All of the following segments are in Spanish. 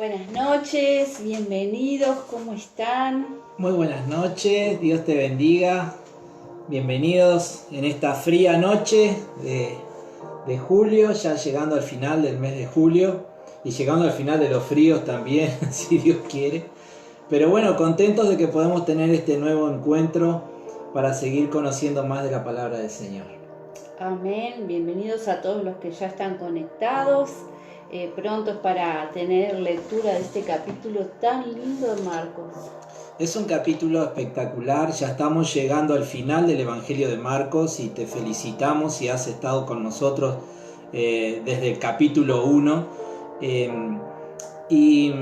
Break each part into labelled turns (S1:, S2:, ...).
S1: Buenas noches, bienvenidos, ¿cómo están?
S2: Muy buenas noches, Dios te bendiga. Bienvenidos en esta fría noche de julio, ya llegando al final del mes de julio y llegando al final de los fríos también, si Dios quiere. Pero bueno, contentos de que podamos tener este nuevo encuentro para seguir conociendo más de la palabra del Señor.
S1: Amén, bienvenidos a todos los que ya están conectados, prontos para tener lectura de este capítulo tan lindo de Marcos.
S2: Es un capítulo espectacular, ya estamos llegando al final del Evangelio de Marcos y te felicitamos si has estado con nosotros desde el capítulo 1. Y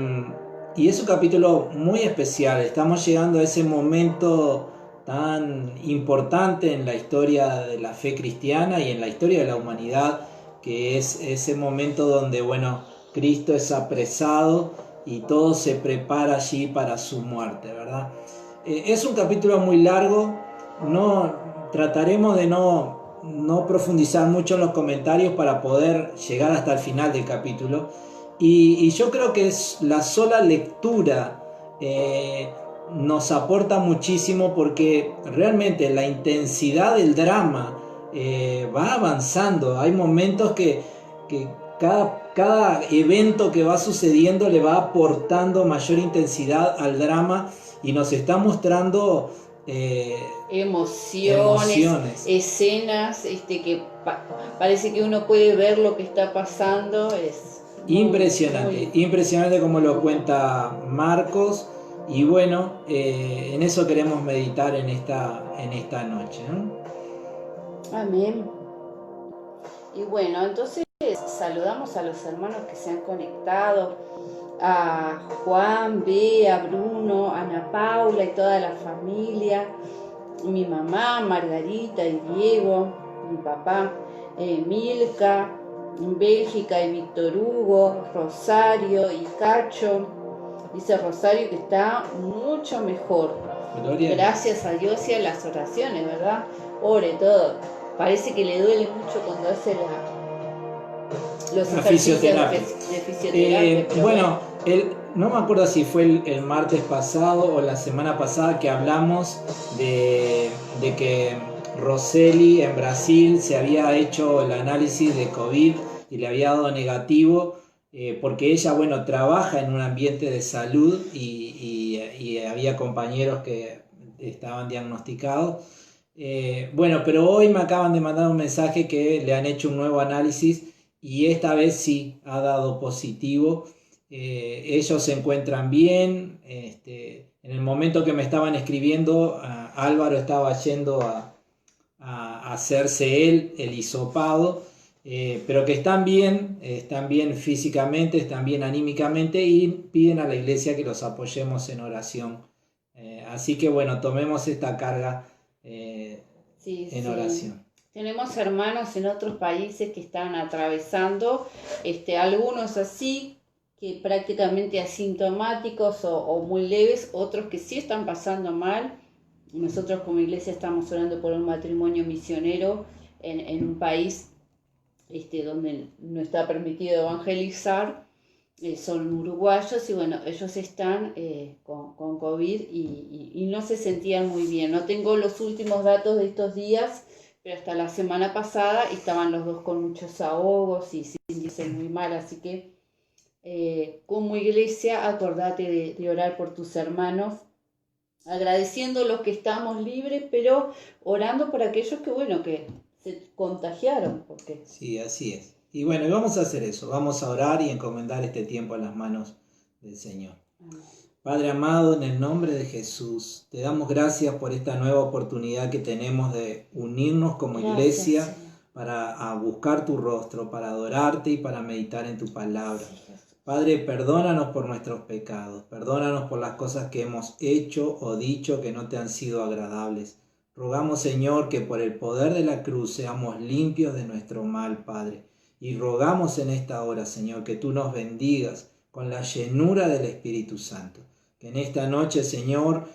S2: es un capítulo muy especial, estamos llegando a ese momento tan importante en la historia de la fe cristiana y en la historia de la humanidad, que es ese momento donde, Cristo es apresado y todo se prepara allí para su muerte, ¿verdad? Es un capítulo muy largo, trataremos de no profundizar mucho en los comentarios para poder llegar hasta el final del capítulo, y yo creo que es la sola lectura nos aporta muchísimo, porque realmente la intensidad del drama va avanzando. Hay momentos que cada evento que va sucediendo le va aportando mayor intensidad al drama y nos está mostrando
S1: emociones, escenas que parece que uno puede ver lo que está pasando. Es
S2: impresionante como lo cuenta Marcos. Y en eso queremos meditar en esta noche, ¿no?
S1: Amén. Y entonces saludamos a los hermanos que se han conectado, a Juan, Bea, Bruno, Ana Paula y toda la familia, mi mamá, Margarita y Diego, mi papá, Milka, Bélgica y Víctor Hugo, Rosario y Cacho. Dice Rosario que está mucho mejor.
S2: Gloria.
S1: Gracias a Dios y a las oraciones, ¿verdad? Ore todo. Parece que le duele mucho cuando hace los ejercicios de fisioterapia.
S2: No me acuerdo si fue el martes pasado o la semana pasada que hablamos de que Roseli en Brasil se había hecho el análisis de COVID y le había dado negativo, porque ella trabaja en un ambiente de salud y había compañeros que estaban diagnosticados. Pero hoy me acaban de mandar un mensaje que le han hecho un nuevo análisis y esta vez sí ha dado positivo. Ellos se encuentran bien. En el momento que me estaban escribiendo, Álvaro estaba yendo a hacerse el hisopado, pero que están bien físicamente, están bien anímicamente y piden a la iglesia que los apoyemos en oración. Así que tomemos esta carga en oración.
S1: Tenemos hermanos en otros países que están atravesando, algunos así, que prácticamente asintomáticos o muy leves, otros que sí están pasando mal. Nosotros como iglesia estamos orando por un matrimonio misionero en un país donde no está permitido evangelizar. Son uruguayos y ellos están con COVID y no se sentían muy bien. No tengo los últimos datos de estos días, pero hasta la semana pasada estaban los dos con muchos ahogos y sintiéndose muy mal. Así que como iglesia acordate de orar por tus hermanos, agradeciendo los que estamos libres, pero orando por aquellos que se contagiaron.
S2: Sí, así es. Y vamos a hacer eso, vamos a orar y encomendar este tiempo a las manos del Señor.
S1: Amén.
S2: Padre amado, en el nombre de Jesús, te damos gracias por esta nueva oportunidad que tenemos de unirnos como iglesia,
S1: Señor,
S2: para buscar tu rostro, para adorarte y para meditar en tu palabra.
S1: Sí,
S2: Padre, perdónanos por nuestros pecados, perdónanos por las cosas que hemos hecho o dicho que no te han sido agradables. Rogamos, Señor, que por el poder de la cruz seamos limpios de nuestro mal, Padre. Y rogamos en esta hora, Señor, que tú nos bendigas con la llenura del Espíritu Santo. Que en esta noche, Señor,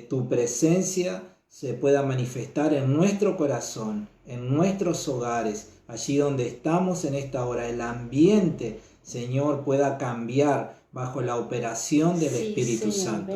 S2: tu presencia se pueda manifestar en nuestro corazón, en nuestros hogares, allí donde estamos en esta hora. El ambiente Señor, pueda cambiar bajo la operación del Espíritu Santo.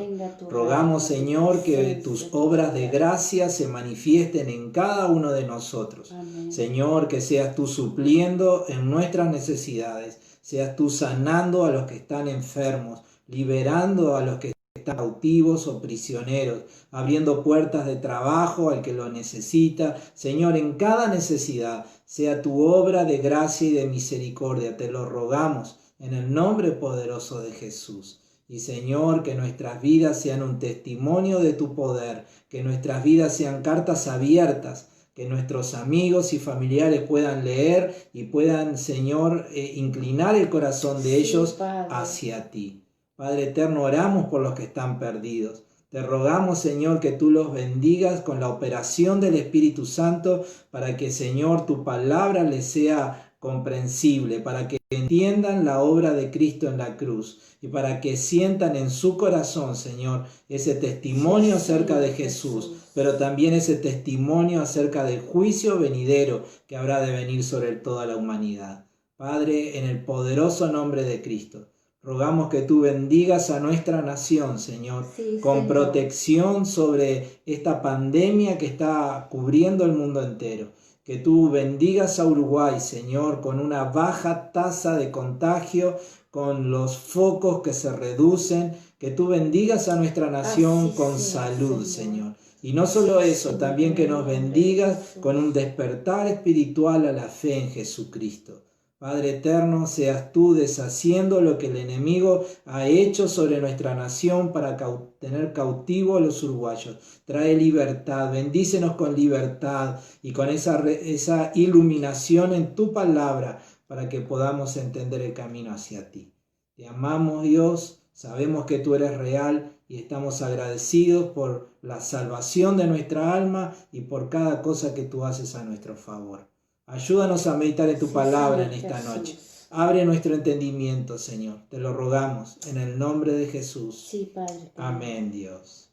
S2: Rogamos, Señor, que tus obras de gracia se manifiesten en cada uno de nosotros.
S1: Amén.
S2: Señor, que seas tú supliendo en nuestras necesidades, seas tú sanando a los que están enfermos, liberando a los que están cautivos o prisioneros, abriendo puertas de trabajo al que lo necesita. Señor, en cada necesidad sea tu obra de gracia y de misericordia. Te lo rogamos en el nombre poderoso de Jesús. Y Señor, que nuestras vidas sean un testimonio de tu poder, que nuestras vidas sean cartas abiertas, que nuestros amigos y familiares puedan leer y puedan, Señor, inclinar el corazón de ellos hacia ti. Padre eterno, oramos por los que están perdidos. Te rogamos, Señor, que tú los bendigas con la operación del Espíritu Santo para que, Señor, tu palabra les sea comprensible, para que entiendan la obra de Cristo en la cruz y para que sientan en su corazón, Señor, ese testimonio acerca de Jesús, pero también ese testimonio acerca del juicio venidero que habrá de venir sobre toda la humanidad. Padre, en el poderoso nombre de Cristo, rogamos que tú bendigas a nuestra nación, Señor, con protección sobre esta pandemia que está cubriendo el mundo entero. Que tú bendigas a Uruguay, Señor, con una baja tasa de contagio, con los focos que se reducen. Que tú bendigas a nuestra nación con salud, Señor. Y no solo eso, también que nos bendigas con un despertar espiritual a la fe en Jesucristo. Padre eterno, seas tú deshaciendo lo que el enemigo ha hecho sobre nuestra nación para tener cautivo a los uruguayos. Trae libertad, bendícenos con libertad y con esa iluminación en tu palabra para que podamos entender el camino hacia ti. Te amamos, Dios, sabemos que tú eres real y estamos agradecidos por la salvación de nuestra alma y por cada cosa que tú haces a nuestro favor. Ayúdanos a meditar en tu palabra en esta noche. Abre nuestro entendimiento, Señor. Te lo rogamos en el nombre de Jesús.
S1: Sí, Padre.
S2: Amén, Dios.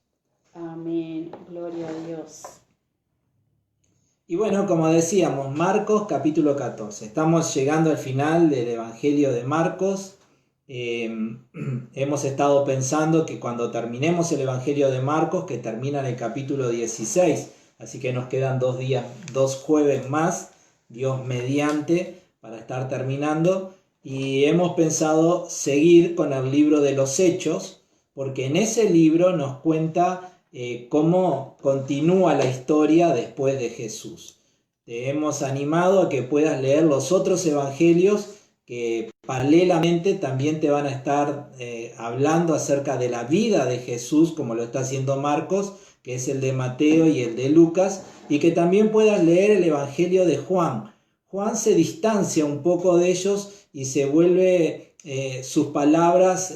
S1: Amén. Gloria a Dios.
S2: Y bueno, como decíamos, Marcos capítulo 14. Estamos llegando al final del Evangelio de Marcos. Hemos estado pensando que cuando terminemos el Evangelio de Marcos, que termina en el capítulo 16, así que nos quedan 2 días, 2 jueves más, Dios mediante, para estar terminando, y hemos pensado seguir con el libro de los Hechos, porque en ese libro nos cuenta cómo continúa la historia después de Jesús. Te hemos animado a que puedas leer los otros evangelios que paralelamente también te van a estar hablando acerca de la vida de Jesús, como lo está haciendo Marcos, que es el de Mateo y el de Lucas, y que también puedas leer el Evangelio de Juan. Juan se distancia un poco de ellos y se vuelve, sus palabras,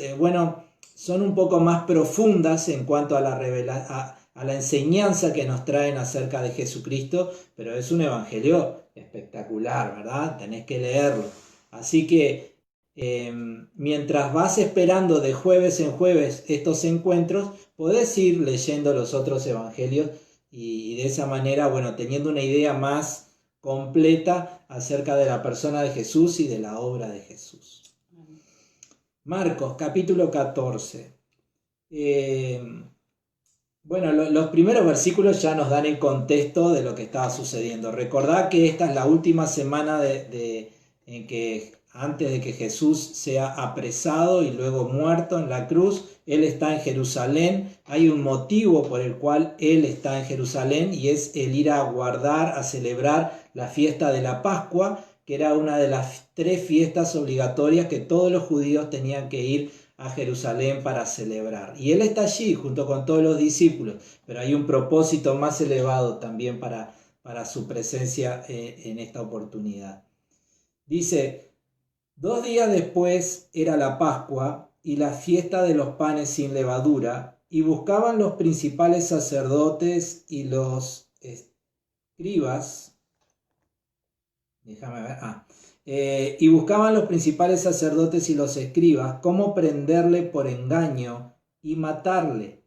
S2: son un poco más profundas en cuanto a la enseñanza que nos traen acerca de Jesucristo, pero es un evangelio espectacular, ¿verdad? Tenés que leerlo. Así que mientras vas esperando de jueves en jueves estos encuentros, podés ir leyendo los otros evangelios y de esa manera, teniendo una idea más completa acerca de la persona de Jesús y de la obra de Jesús. Marcos, capítulo 14. Los primeros versículos ya nos dan el contexto de lo que estaba sucediendo. Recordad que esta es la última semana en que antes de que Jesús sea apresado y luego muerto en la cruz, Él está en Jerusalén. Hay un motivo por el cual Él está en Jerusalén y es el ir a guardar, a celebrar la fiesta de la Pascua, que era una de las 3 fiestas obligatorias que todos los judíos tenían que ir a Jerusalén para celebrar. Y Él está allí junto con todos los discípulos, pero hay un propósito más elevado también para su presencia en esta oportunidad. Dice: 2 días después era la Pascua y la fiesta de los panes sin levadura, y buscaban los principales sacerdotes y los escribas. Y buscaban los principales sacerdotes y los escribas cómo prenderle por engaño y matarle.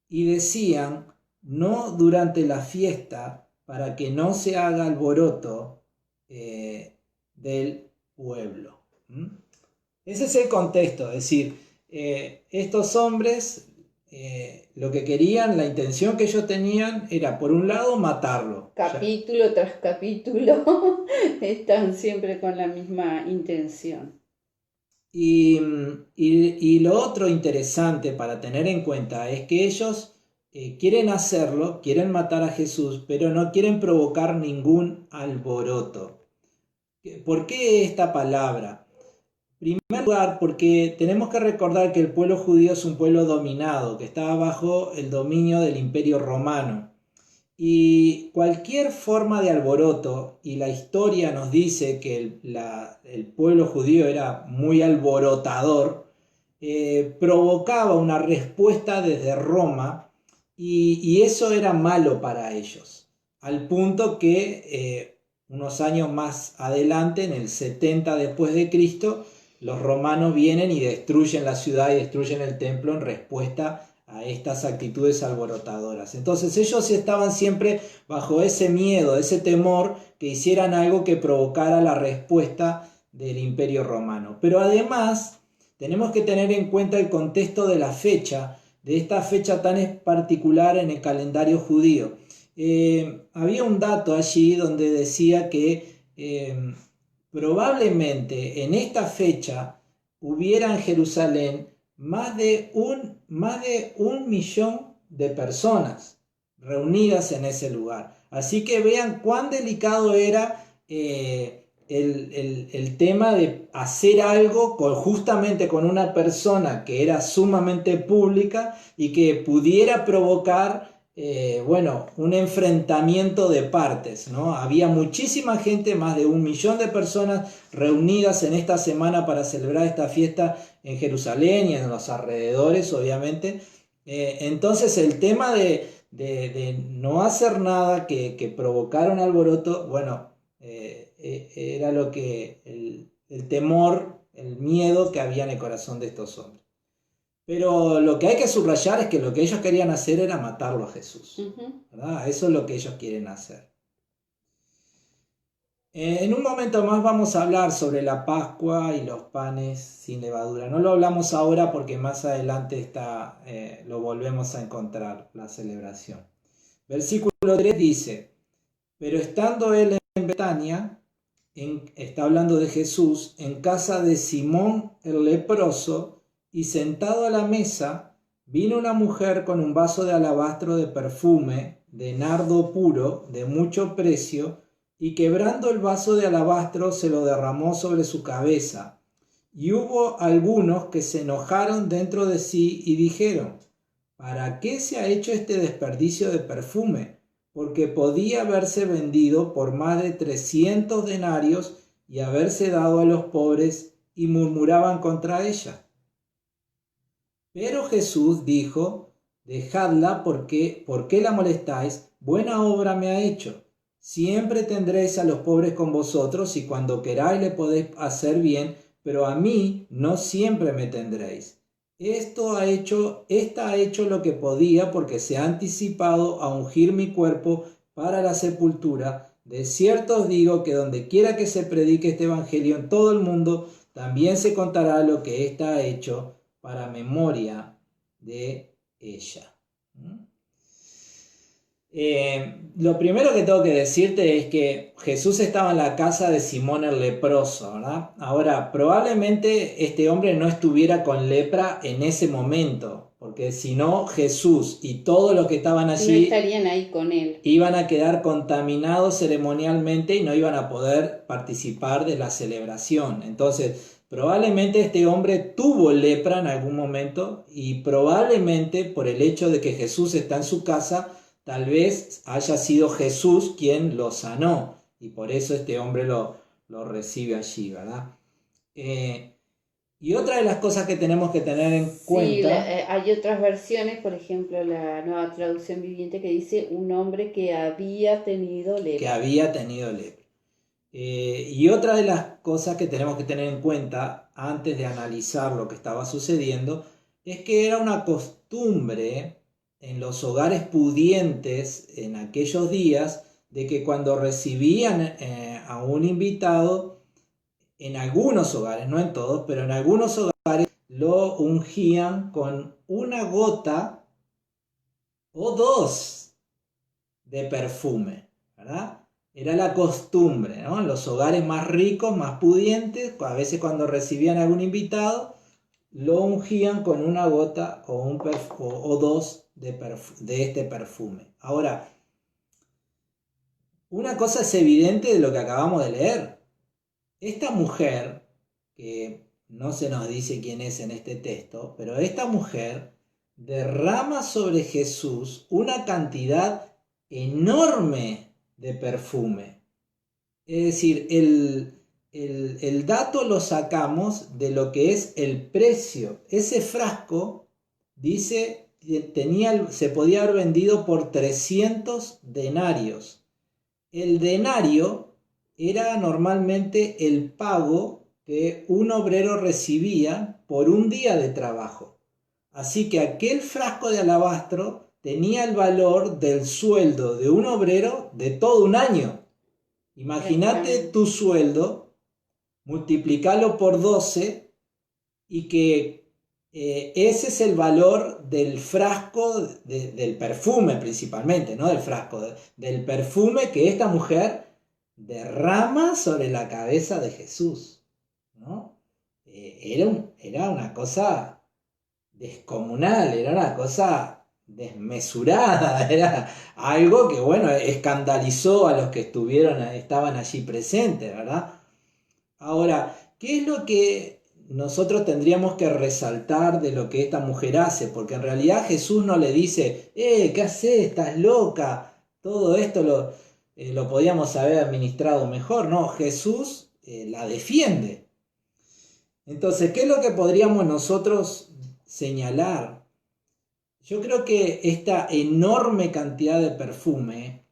S2: Y decían: no durante la fiesta, para que no se haga alboroto del pueblo. Ese es el contexto, es decir, estos hombres lo que querían, la intención que ellos tenían era, por un lado, matarlo.
S1: Capítulo tras capítulo están siempre con la misma intención.
S2: Y lo otro interesante para tener en cuenta es que ellos quieren hacerlo, quieren matar a Jesús, pero no quieren provocar ningún alboroto. ¿Por qué esta palabra? En primer lugar, porque tenemos que recordar que el pueblo judío es un pueblo dominado, que estaba bajo el dominio del Imperio Romano. Y cualquier forma de alboroto, y la historia nos dice que el pueblo judío era muy alborotador, provocaba una respuesta desde Roma y eso era malo para ellos. Al punto que unos años más adelante, en el 70 después de Cristo, los romanos vienen y destruyen la ciudad y destruyen el templo en respuesta a estas actitudes alborotadoras. Entonces ellos estaban siempre bajo ese miedo, ese temor que hicieran algo que provocara la respuesta del Imperio Romano. Pero además tenemos que tener en cuenta el contexto de la fecha, de esta fecha tan particular en el calendario judío. Había un dato allí donde decía que probablemente en esta fecha hubiera en Jerusalén más de un millón de personas reunidas en ese lugar. Así que vean cuán delicado era el tema de hacer algo justamente con una persona que era sumamente pública y que pudiera provocar un enfrentamiento de partes, ¿no? Había muchísima gente, más de 1 millón de personas reunidas en esta semana para celebrar esta fiesta en Jerusalén y en los alrededores, obviamente. Entonces el tema de no hacer nada que provocara un alboroto, era lo que el temor, el miedo que había en el corazón de estos hombres. Pero lo que hay que subrayar es que lo que ellos querían hacer era matarlo a Jesús, ¿verdad? Eso es lo que ellos quieren hacer. En un momento más vamos a hablar sobre la Pascua y los panes sin levadura. No lo hablamos ahora porque más adelante lo volvemos a encontrar, la celebración. Versículo 3 dice: pero estando él en Betania, está hablando de Jesús, en casa de Simón el leproso, y sentado a la mesa, vino una mujer con un vaso de alabastro de perfume, de nardo puro, de mucho precio, y quebrando el vaso de alabastro se lo derramó sobre su cabeza. Y hubo algunos que se enojaron dentro de sí y dijeron: ¿para qué se ha hecho este desperdicio de perfume? Porque podía haberse vendido por más de 300 denarios y haberse dado a los pobres, y murmuraban contra ella. Pero Jesús dijo: dejadla, ¿por qué la molestáis? Buena obra me ha hecho. Siempre tendréis a los pobres con vosotros, y cuando queráis le podéis hacer bien, pero a mí no siempre me tendréis. Esta ha hecho lo que podía, porque se ha anticipado a ungir mi cuerpo para la sepultura. De cierto os digo que donde quiera que se predique este evangelio en todo el mundo, también se contará lo que ésta ha hecho para memoria de ella. Lo primero que tengo que decirte es que Jesús estaba en la casa de Simón el leproso, ¿verdad? Ahora, probablemente este hombre no estuviera con lepra en ese momento, porque si no, Jesús y todos los que estaban allí
S1: no estarían ahí con él.
S2: Iban a quedar contaminados ceremonialmente y no iban a poder participar de la celebración. Entonces, probablemente este hombre tuvo lepra en algún momento, y probablemente por el hecho de que Jesús está en su casa, tal vez haya sido Jesús quien lo sanó, y por eso este hombre lo recibe allí, ¿verdad? Y otra de las cosas que tenemos que tener en cuenta...
S1: hay otras versiones, por ejemplo la Nueva Traducción Viviente, que dice un hombre que había tenido lepra.
S2: Y otra de las cosas que tenemos que tener en cuenta antes de analizar lo que estaba sucediendo es que era una costumbre en los hogares pudientes en aquellos días de que cuando recibían a un invitado, en algunos hogares, no en todos, pero en algunos hogares lo ungían con una gota o dos de perfume, ¿verdad? Era la costumbre, ¿no? En los hogares más ricos, más pudientes, a veces cuando recibían algún invitado, lo ungían con una gota o dos de este perfume. Ahora, una cosa es evidente de lo que acabamos de leer. Esta mujer, que no se nos dice quién es en este texto, pero esta mujer derrama sobre Jesús una cantidad enorme de perfume. Es decir, el dato lo sacamos de lo que es el precio. Ese frasco, dice, se podía haber vendido por 300 denarios. El denario era normalmente el pago que un obrero recibía por un día de trabajo. Así que aquel frasco de alabastro tenía el valor del sueldo de un obrero de todo un año. Imagínate tu sueldo, multiplicarlo por 12 y que ese es el valor del frasco, del perfume principalmente, no del frasco, del perfume que esta mujer derrama sobre la cabeza de Jesús, ¿no? Era una cosa descomunal, era una cosa desmesurada, era algo que, bueno, escandalizó a los que estaban allí presentes, ¿verdad? Ahora, ¿qué es lo que nosotros tendríamos que resaltar de lo que esta mujer hace? Porque en realidad Jesús no le dice, ¿qué haces? ¿Estás loca? Todo esto lo podíamos haber administrado mejor. No, Jesús la defiende. Entonces, ¿qué es lo que podríamos nosotros señalar? Yo creo que esta enorme cantidad de perfume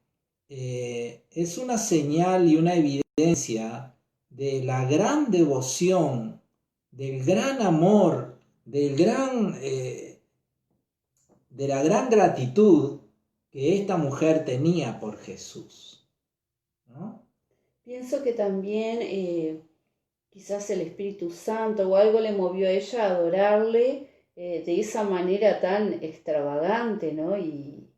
S2: es una señal y una evidencia de la gran devoción, del gran amor, de la gran gratitud que esta mujer tenía por Jesús, ¿no?
S1: Pienso que también quizás el Espíritu Santo o algo le movió a ella a adorarle de esa manera tan extravagante, ¿no? Y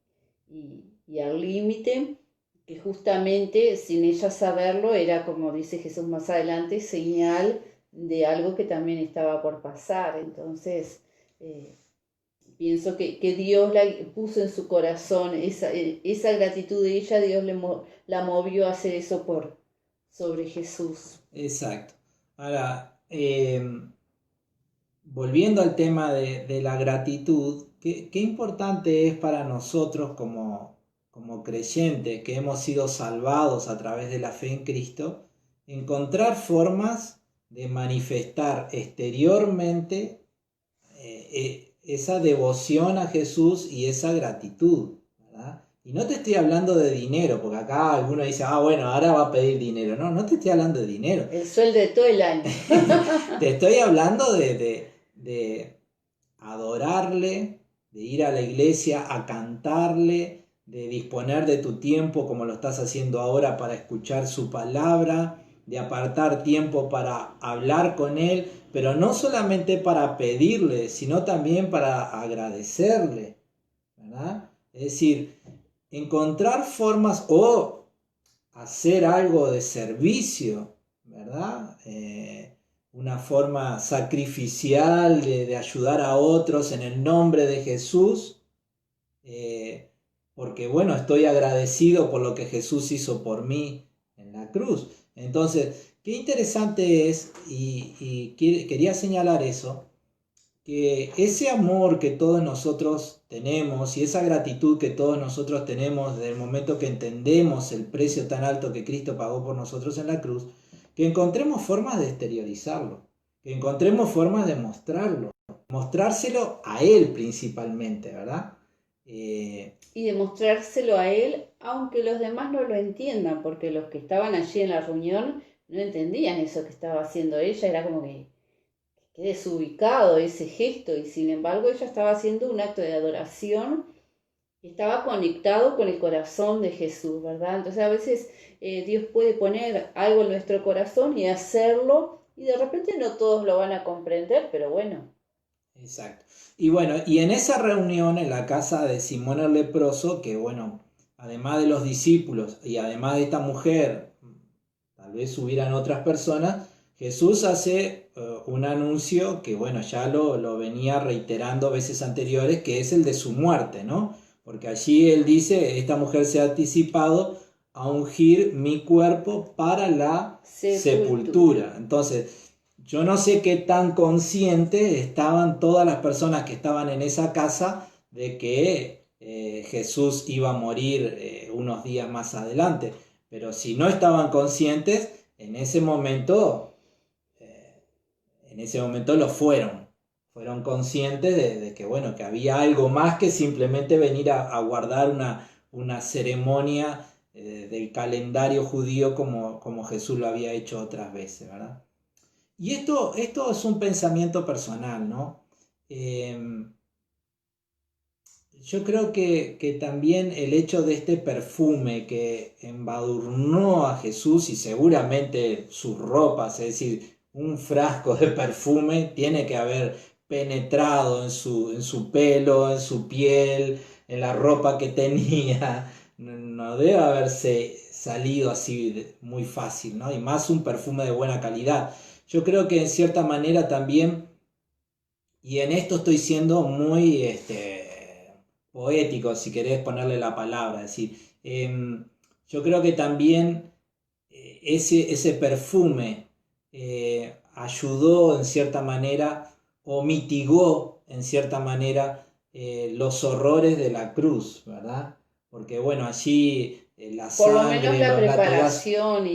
S1: al límite, que justamente sin ella saberlo era, como dice Jesús más adelante, señal de algo que también estaba por pasar. Entonces, pienso que Dios la puso en su corazón esa gratitud de ella, Dios la movió a hacer eso sobre Jesús.
S2: Exacto. Ahora, volviendo al tema de la gratitud, qué importante es para nosotros como creyentes que hemos sido salvados a través de la fe en Cristo, encontrar formas de manifestar exteriormente esa devoción a Jesús y esa gratitud, ¿verdad? Y no te estoy hablando de dinero, porque acá alguno dice, bueno, ahora va a pedir dinero. No, no te estoy hablando de dinero.
S1: El sueldo de todo el año.
S2: Te estoy hablando de adorarle, de ir a la iglesia a cantarle, de disponer de tu tiempo como lo estás haciendo ahora para escuchar su palabra, de apartar tiempo para hablar con él, pero no solamente para pedirle, sino también para agradecerle, ¿verdad? Es decir, encontrar formas o hacer algo de servicio, ¿verdad? Una forma sacrificial de ayudar a otros en el nombre de Jesús, porque bueno, estoy agradecido por lo que Jesús hizo por mí en la cruz. Entonces, qué interesante es, y quería señalar eso, que ese amor que todos nosotros tenemos y esa gratitud que todos nosotros tenemos desde el momento que entendemos el precio tan alto que Cristo pagó por nosotros en la cruz, que encontremos formas de exteriorizarlo, que encontremos formas de mostrarlo, mostrárselo a Él principalmente, ¿verdad?
S1: Y demostrárselo a Él, aunque los demás no lo entiendan, porque los que estaban allí en la reunión no entendían eso que estaba haciendo ella, era como que desubicado ese gesto, y sin embargo ella estaba haciendo un acto de adoración estaba conectado con el corazón de Jesús, ¿verdad? Entonces a veces Dios puede poner algo en nuestro corazón y hacerlo, y de repente no todos lo van a comprender, pero bueno.
S2: Exacto. Y bueno, y en esa reunión en la casa de Simón el leproso, que bueno, además de los discípulos y además de esta mujer, tal vez hubieran otras personas, Jesús hace un anuncio que bueno, ya lo venía reiterando veces anteriores, que es el de su muerte, ¿no? Porque allí él dice, esta mujer se ha anticipado a ungir mi cuerpo para la sepultura. Entonces, yo no sé qué tan conscientes estaban todas las personas que estaban en esa casa de que Jesús iba a morir unos días más adelante. Pero si no estaban conscientes, en ese momento lo fueron. Fueron conscientes de que, bueno, que había algo más que simplemente venir a guardar una ceremonia del calendario judío como Jesús lo había hecho otras veces, ¿verdad? Y esto es un pensamiento personal, ¿no? Yo creo que también el hecho de este perfume que embadurnó a Jesús y seguramente sus ropas, es decir, un frasco de perfume tiene que haber penetrado en su pelo, en su piel, en la ropa que tenía. No debe haberse salido así muy fácil, ¿no? Y más un perfume de buena calidad. Yo creo que en cierta manera también, y en esto estoy siendo muy poético, si querés ponerle la palabra, es decir, yo creo que también ese perfume ayudó en cierta manera o mitigó en cierta manera los horrores de la cruz, ¿verdad? Porque bueno, allí la
S1: Por lo menos
S2: sangre,
S1: la
S2: los
S1: preparación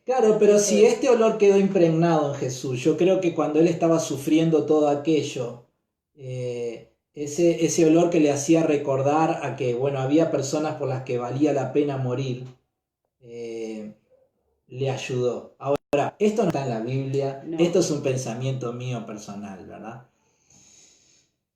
S2: Claro, pero si este olor quedó impregnado en Jesús, yo creo que cuando él estaba sufriendo todo aquello, ese olor que le hacía recordar a que, bueno, había personas por las que valía la pena morir, le ayudó. Ahora, esto no está en la Biblia,
S1: no.
S2: esto es un pensamiento mío personal, ¿verdad?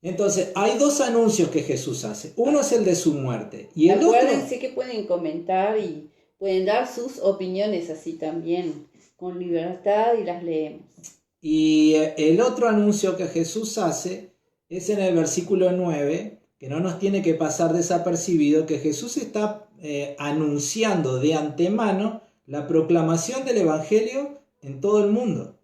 S2: Entonces, hay dos anuncios que Jesús hace. Uno es el de su muerte y el
S1: Acuérdense
S2: otro...
S1: que pueden comentar y pueden dar sus opiniones así también, con libertad, y las leemos.
S2: Y el otro anuncio que Jesús hace es en el versículo 9, que no nos tiene que pasar desapercibido, que Jesús está anunciando de antemano la proclamación del Evangelio en todo el mundo.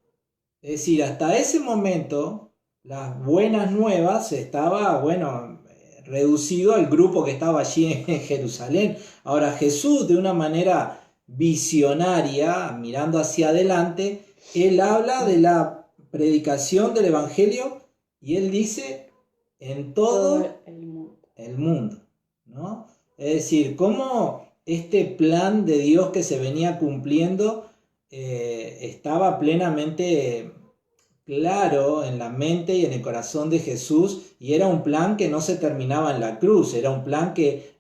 S2: Es decir, hasta ese momento las buenas nuevas estaba, bueno, reducido al grupo que estaba allí en Jerusalén. Ahora Jesús, de una manera visionaria, mirando hacia adelante, él habla de la predicación del Evangelio y él dice en todo el mundo, ¿no? Es decir, cómo este plan de Dios que se venía cumpliendo estaba plenamente claro en la mente y en el corazón de Jesús, y era un plan que no se terminaba en la cruz, era un plan que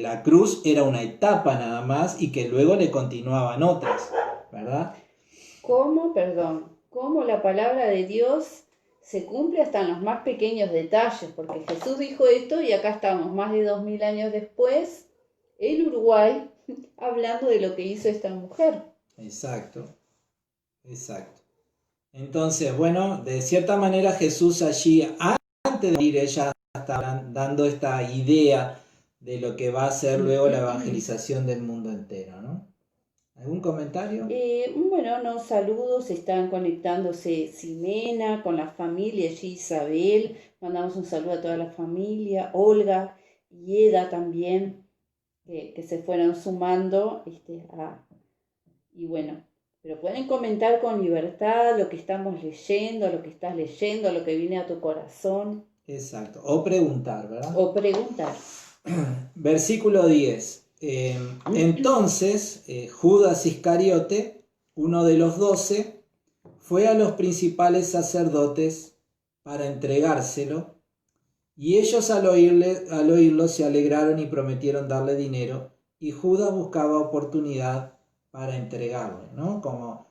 S2: la cruz era una etapa nada más y que luego le continuaban otras, ¿verdad?
S1: Cómo la palabra de Dios se cumple hasta en los más pequeños detalles, porque Jesús dijo esto y acá estamos más de 2000 años después, en Uruguay, hablando de lo que hizo esta mujer.
S2: Exacto. Entonces, bueno, de cierta manera Jesús allí, antes de morir, ella está dando esta idea de lo que va a ser luego la evangelización del mundo entero, ¿no? ¿Algún comentario?
S1: Bueno, no, saludos, están conectándose Ximena con la familia, allí Isabel, mandamos un saludo a toda la familia, Olga y Eda también, que se fueron sumando, y bueno, pero pueden comentar con libertad lo que estamos leyendo, lo que estás leyendo, lo que viene a tu corazón.
S2: Exacto, o preguntar, ¿verdad?
S1: O preguntar.
S2: Versículo 10. Entonces Judas Iscariote, uno de los 12, fue a los principales sacerdotes para entregárselo, y ellos al oírlo se alegraron y prometieron darle dinero, y Judas buscaba oportunidad para entregarle, ¿no? Como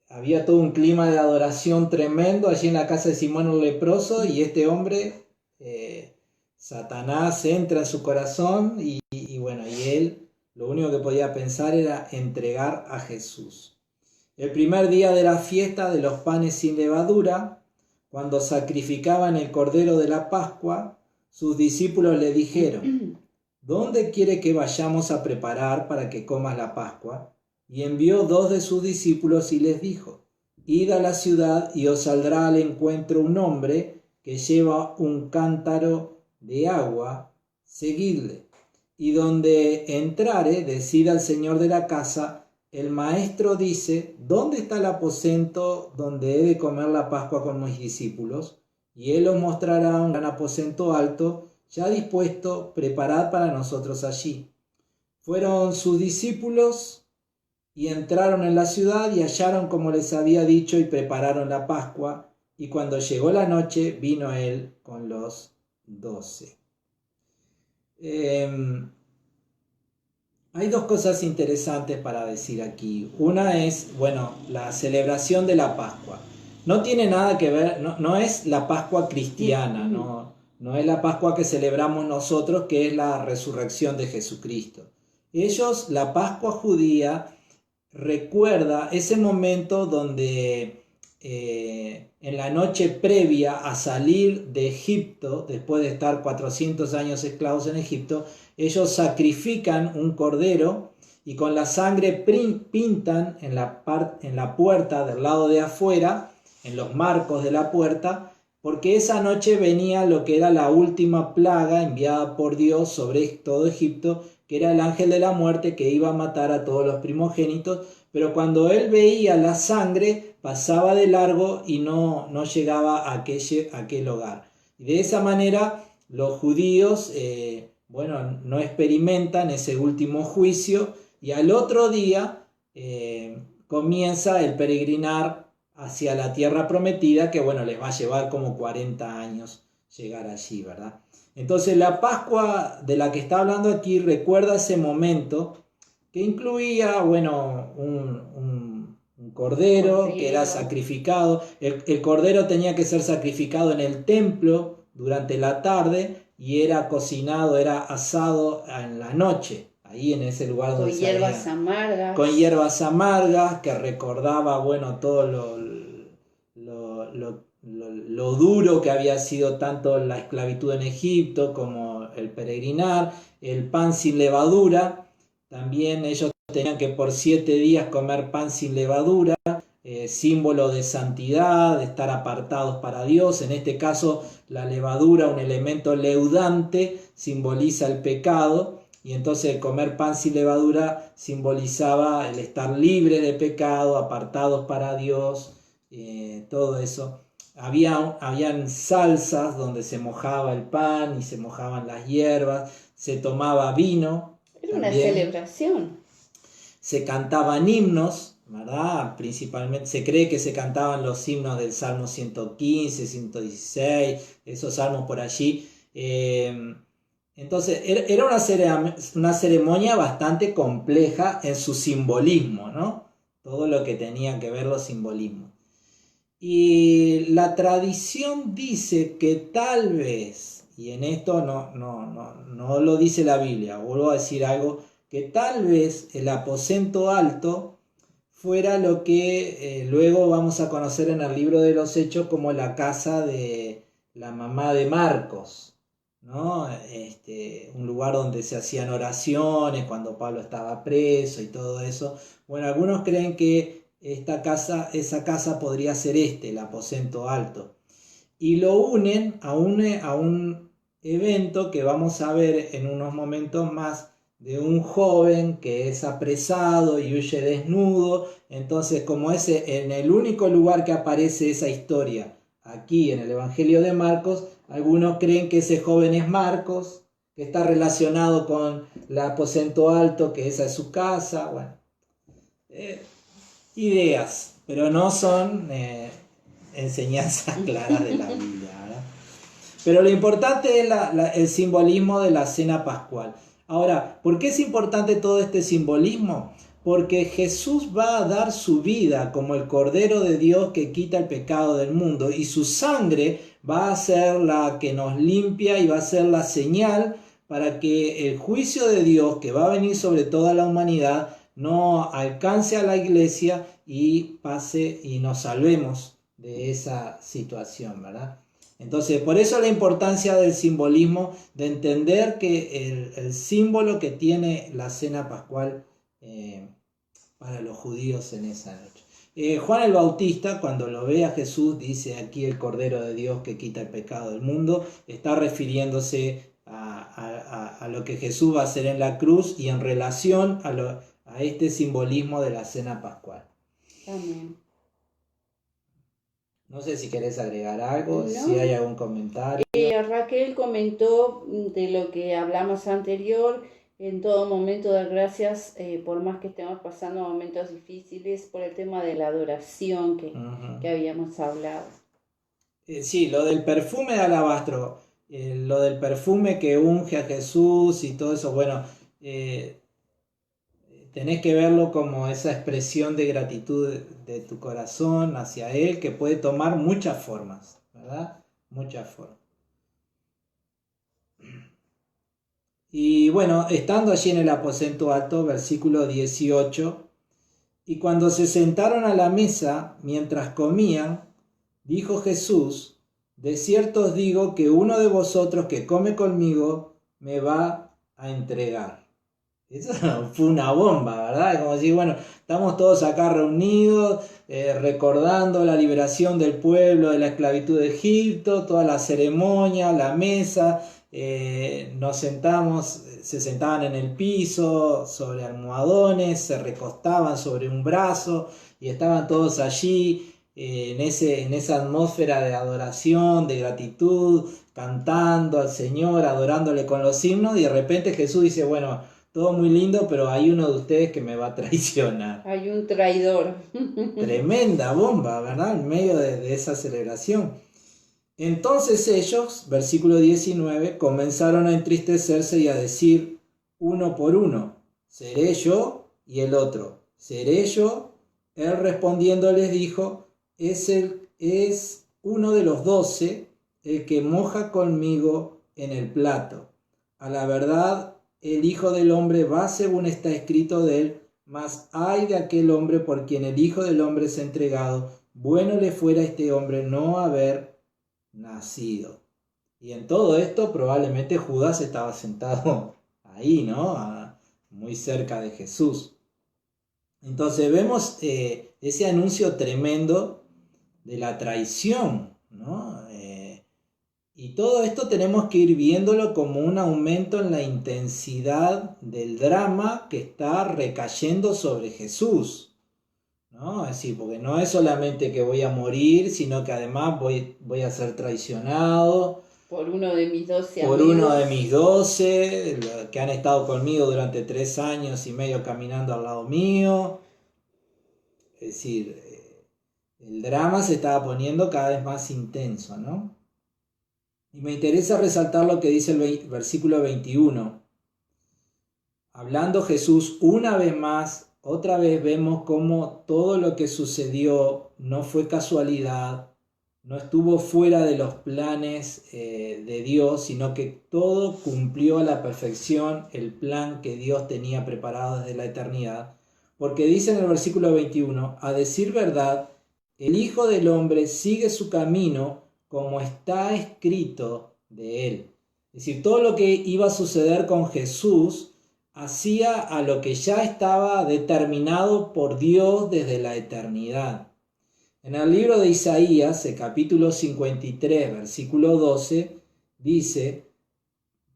S2: había todo un clima de adoración tremendo allí en la casa de Simón el leproso, y este hombre Satanás entra en su corazón y bueno, y él lo único que podía pensar era entregar a Jesús. El primer día de la fiesta de los panes sin levadura, cuando sacrificaban el cordero de la Pascua, sus discípulos le dijeron: ¿dónde quiere que vayamos a preparar para que comas la Pascua? Y envió 2 de sus discípulos y les dijo: id a la ciudad y os saldrá al encuentro un hombre que lleva un cántaro de agua, seguidle. Y donde entrare, decid al señor de la casa: el maestro dice, ¿dónde está el aposento donde he de comer la Pascua con mis discípulos? Y él os mostrará un gran aposento alto, ya dispuesto, preparad para nosotros allí. Fueron sus discípulos y entraron en la ciudad y hallaron como les había dicho y prepararon la Pascua. Y cuando llegó la noche, vino él con los 12. Hay 2 cosas interesantes para decir aquí. Una es, bueno, la celebración de la Pascua. No tiene nada que ver, no es la Pascua cristiana, no es la Pascua que celebramos nosotros, que es la resurrección de Jesucristo. Ellos, la Pascua judía, recuerda ese momento donde en la noche previa a salir de Egipto, después de estar 400 años esclavos en Egipto, ellos sacrifican un cordero y con la sangre pintan en la puerta del lado de afuera, en los marcos de la puerta, porque esa noche venía lo que era la última plaga enviada por Dios sobre todo Egipto, que era el ángel de la muerte que iba a matar a todos los primogénitos, pero cuando él veía la sangre pasaba de largo y no llegaba a aquel hogar. Y de esa manera los judíos no experimentan ese último juicio y al otro día comienza el peregrinar hacia la tierra prometida, que les va a llevar como 40 años llegar allí, ¿verdad? Entonces la Pascua de la que está hablando aquí recuerda ese momento que incluía, un cordero que era sacrificado. El cordero tenía que ser sacrificado en el templo durante la tarde y era cocinado, era asado en la noche, ahí en ese lugar donde
S1: con hierbas amargas.
S2: Con hierbas amargas, que recordaba, todo lo duro que había sido tanto la esclavitud en Egipto como el peregrinar, el pan sin levadura. También ellos tenían que por 7 días comer pan sin levadura, símbolo de santidad, de estar apartados para Dios. En este caso, la levadura, un elemento leudante, simboliza el pecado. Y entonces comer pan sin levadura simbolizaba el estar libre de pecado, apartados para Dios, todo eso. Habían salsas donde se mojaba el pan y se mojaban las hierbas, se tomaba vino.
S1: Era una celebración.
S2: Se cantaban himnos, ¿verdad? Principalmente se cree que se cantaban los himnos del Salmo 115, 116, esos salmos por allí. Entonces era una ceremonia bastante compleja en su simbolismo, ¿no? Todo lo que tenía que ver los simbolismos. Y la tradición dice que tal vez, y en esto no lo dice la Biblia, vuelvo a decir algo, que tal vez el aposento alto fuera lo que luego vamos a conocer en el libro de los Hechos como la casa de la mamá de Marcos, ¿no? Un lugar donde se hacían oraciones cuando Pablo estaba preso y todo eso. Algunos creen que esa casa podría ser el aposento alto. Y lo unen a un evento que vamos a ver en unos momentos más, de un joven que es apresado y huye desnudo. Entonces, como en el único lugar que aparece esa historia, aquí en el Evangelio de Marcos, algunos creen que ese joven es Marcos, que está relacionado con el aposento alto, que esa es su casa. Ideas, pero no son enseñanzas claras de la Biblia, ¿verdad? Pero lo importante es el simbolismo de la cena pascual. Ahora, ¿por qué es importante todo este simbolismo? Porque Jesús va a dar su vida como el Cordero de Dios que quita el pecado del mundo, y su sangre va a ser la que nos limpia y va a ser la señal para que el juicio de Dios que va a venir sobre toda la humanidad no alcance a la iglesia y pase y nos salvemos de esa situación, ¿verdad? Entonces, por eso la importancia del simbolismo, de entender que el símbolo que tiene la cena pascual para los judíos en esa noche. Juan el Bautista, cuando lo ve a Jesús, dice aquí el Cordero de Dios que quita el pecado del mundo, está refiriéndose a lo que Jesús va a hacer en la cruz y en relación a este simbolismo de la cena pascual.
S1: Amén.
S2: No sé si querés agregar algo,
S1: No.
S2: si hay algún comentario.
S1: Raquel comentó de lo que hablamos anterior, en todo momento dar gracias, por más que estemos pasando momentos difíciles, por el tema de la adoración que habíamos hablado.
S2: Sí, lo del perfume de alabastro, lo del perfume que unge a Jesús y todo eso, bueno, tenés que verlo como esa expresión de gratitud de tu corazón hacia Él, que puede tomar muchas formas, ¿verdad? Muchas formas. Y bueno, estando allí en el aposento alto, versículo 18, y cuando se sentaron a la mesa, mientras comían, dijo Jesús: de cierto os digo que uno de vosotros que come conmigo me va a entregar. Eso fue una bomba, ¿verdad? Como decir, bueno, estamos todos acá reunidos, recordando la liberación del pueblo de la esclavitud de Egipto, toda la ceremonia, la mesa, nos sentamos, se sentaban en el piso, sobre almohadones, se recostaban sobre un brazo y estaban todos allí en esa atmósfera de adoración, de gratitud, cantando al Señor, adorándole con los himnos, y de repente Jesús dice, bueno, todo muy lindo, pero hay uno de ustedes que me va a traicionar.
S1: Hay un traidor.
S2: Tremenda bomba, ¿verdad? En medio de esa celebración. Entonces ellos, versículo 19, comenzaron a entristecerse y a decir uno por uno, ¿seré yo? Y el otro, ¿seré yo? Él respondiendo les dijo, es uno de los 12 el que moja conmigo en el plato. A la verdad, el Hijo del Hombre va según está escrito de él, mas ay de aquel hombre por quien el Hijo del Hombre es entregado, bueno le fuera a este hombre no haber nacido. Y en todo esto probablemente Judas estaba sentado ahí, ¿no? Muy cerca de Jesús. Entonces vemos ese anuncio tremendo de la traición, ¿no? Y todo esto tenemos que ir viéndolo como un aumento en la intensidad del drama que está recayendo sobre Jesús, ¿no? Es decir, porque no es solamente que voy a morir, sino que además voy a ser traicionado
S1: por uno de mis 12
S2: por
S1: amigos.
S2: Uno de mis 12 que han estado conmigo durante 3 años y medio caminando al lado mío. Es decir, el drama se estaba poniendo cada vez más intenso, ¿no? Y me interesa resaltar lo que dice el versículo 21. Hablando Jesús una vez más, otra vez vemos cómo todo lo que sucedió no fue casualidad, no estuvo fuera de los planes de Dios, sino que todo cumplió a la perfección el plan que Dios tenía preparado desde la eternidad. Porque dice en el versículo 21, a decir verdad, el Hijo del Hombre sigue su camino como está escrito de él. Es decir, todo lo que iba a suceder con Jesús hacía a lo que ya estaba determinado por Dios desde la eternidad. En el libro de Isaías, el capítulo 53, versículo 12, dice,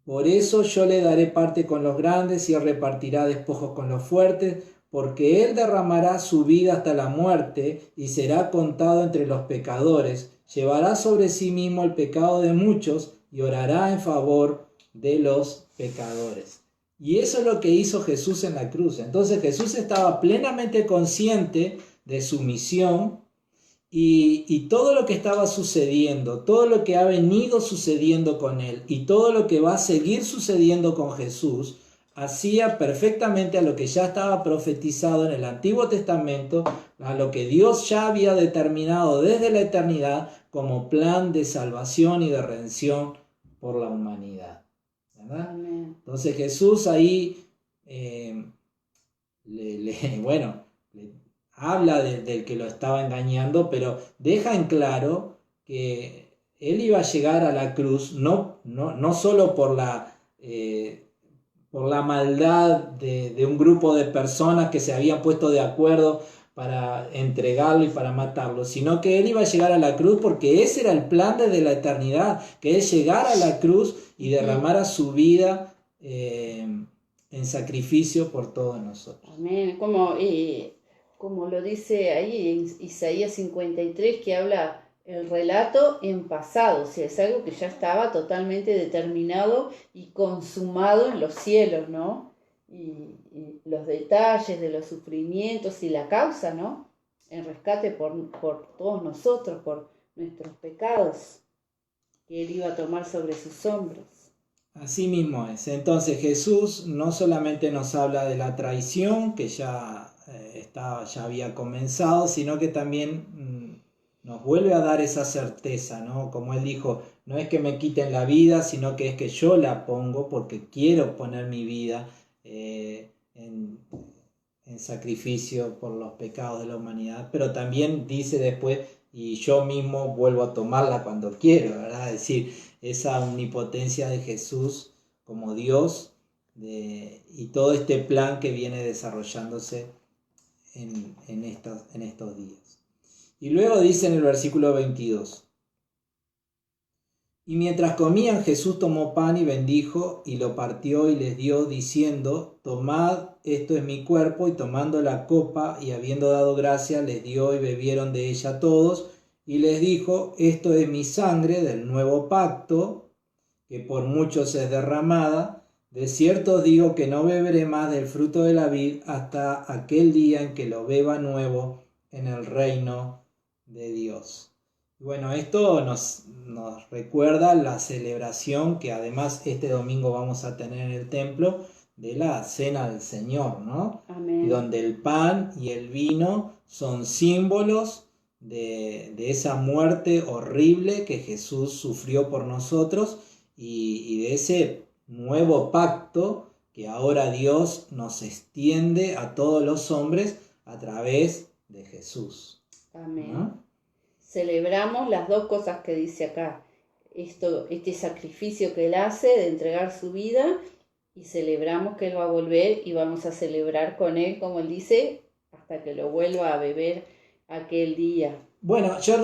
S2: por eso yo le daré parte con los grandes y él repartirá despojos con los fuertes, porque él derramará su vida hasta la muerte y será contado entre los pecadores. Llevará sobre sí mismo el pecado de muchos y orará en favor de los pecadores. Y eso es lo que hizo Jesús en la cruz. Entonces Jesús estaba plenamente consciente de su misión y todo lo que estaba sucediendo, todo lo que ha venido sucediendo con él y todo lo que va a seguir sucediendo con Jesús, hacía perfectamente a lo que ya estaba profetizado en el Antiguo Testamento, a lo que Dios ya había determinado desde la eternidad como plan de salvación y de redención por la humanidad, ¿verdad?
S1: Amén.
S2: Entonces Jesús ahí bueno, le habla del que lo estaba engañando, pero deja en claro que él iba a llegar a la cruz no solo por la maldad de un grupo de personas que se habían puesto de acuerdo para entregarlo y para matarlo, sino que él iba a llegar a la cruz porque ese era el plan desde la eternidad, que él llegara a la cruz y derramara su vida en sacrificio por todos nosotros.
S1: Amén. Como lo dice ahí en Isaías 53, que habla el relato en pasado, o sea, es algo que ya estaba totalmente determinado y consumado en los cielos, ¿no? Y los detalles de los sufrimientos y la causa, ¿no? En rescate por todos nosotros, por nuestros pecados, que Él iba a tomar sobre sus hombros.
S2: Así mismo es. Entonces Jesús no solamente nos habla de la traición, que ya había comenzado, sino que también nos vuelve a dar esa certeza, ¿no? Como Él dijo, no es que me quiten la vida, sino que es que yo la pongo porque quiero poner mi vida en sacrificio por los pecados de la humanidad. Pero también dice después, y yo mismo vuelvo a tomarla cuando quiero, ¿verdad? Es decir, esa omnipotencia de Jesús como Dios y todo este plan que viene desarrollándose en estos días. Y luego dice en el versículo 22, y mientras comían, Jesús tomó pan y bendijo y lo partió y les dio, diciendo, tomad, esto es mi cuerpo, y tomando la copa y habiendo dado gracia, les dio y bebieron de ella todos, y les dijo, esto es mi sangre del nuevo pacto, que por muchos es derramada. De cierto os digo que no beberé más del fruto de la vid hasta aquel día en que lo beba nuevo en el reino de Dios. Bueno, esto nos recuerda la celebración que además este domingo vamos a tener en el templo de la Cena del Señor, ¿no?
S1: Amén.
S2: Y donde el pan y el vino son símbolos de esa muerte horrible que Jesús sufrió por nosotros y de ese nuevo pacto que ahora Dios nos extiende a todos los hombres a través de Jesús.
S1: Amén.
S2: ¿No?
S1: Celebramos las dos cosas que dice acá, este sacrificio que Él hace de entregar su vida, y celebramos que Él va a volver y vamos a celebrar con Él, como Él dice, hasta que lo vuelva a beber aquel día.
S2: Bueno, yo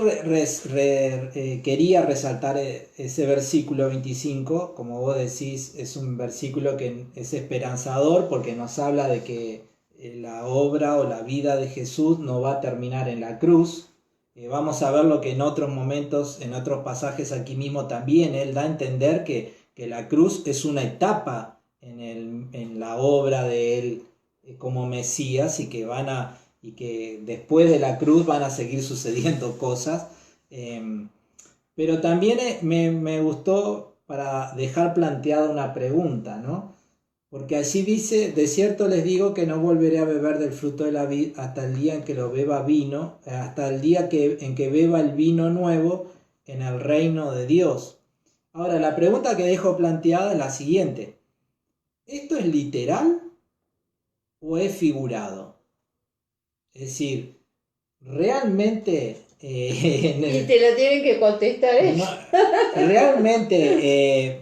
S2: quería resaltar ese versículo 25, como vos decís, es un versículo que es esperanzador porque nos habla de que la obra o la vida de Jesús no va a terminar en la cruz. Vamos a ver lo que en otros momentos, en otros pasajes aquí mismo también, Él da a entender que la cruz es una etapa en la obra de Él como Mesías y que después de la cruz van a seguir sucediendo cosas. Pero también me gustó para dejar planteada una pregunta, ¿no? Porque allí dice, de cierto les digo que no volveré a beber del fruto de la vid hasta el día en que lo beba vino, hasta el día en que beba el vino nuevo en el reino de Dios. Ahora, la pregunta que dejo planteada es la siguiente. ¿Esto es literal o es figurado? Es decir, realmente...
S1: y te lo tienen que contestar ellos.
S2: Realmente...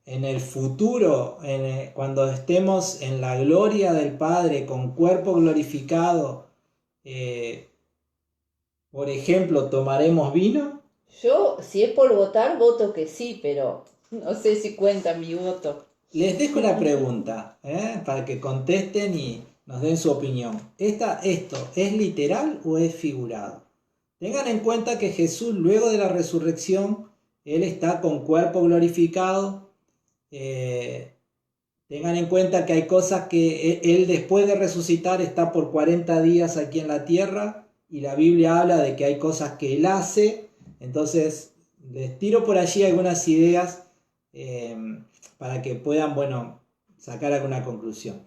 S2: en el futuro, cuando estemos en la gloria del Padre con cuerpo glorificado, por ejemplo, ¿tomaremos vino?
S1: Yo, si es por votar, voto que sí, pero no sé si cuenta mi voto.
S2: Les dejo la pregunta para que contesten y nos den su opinión. ¿Esto es literal o es figurado? Tengan en cuenta que Jesús, luego de la resurrección, Él está con cuerpo glorificado. Tengan en cuenta que hay cosas que Él después de resucitar está por 40 días aquí en la tierra y la Biblia habla de que hay cosas que Él hace. Entonces les tiro por allí algunas ideas para que puedan, bueno, sacar alguna conclusión.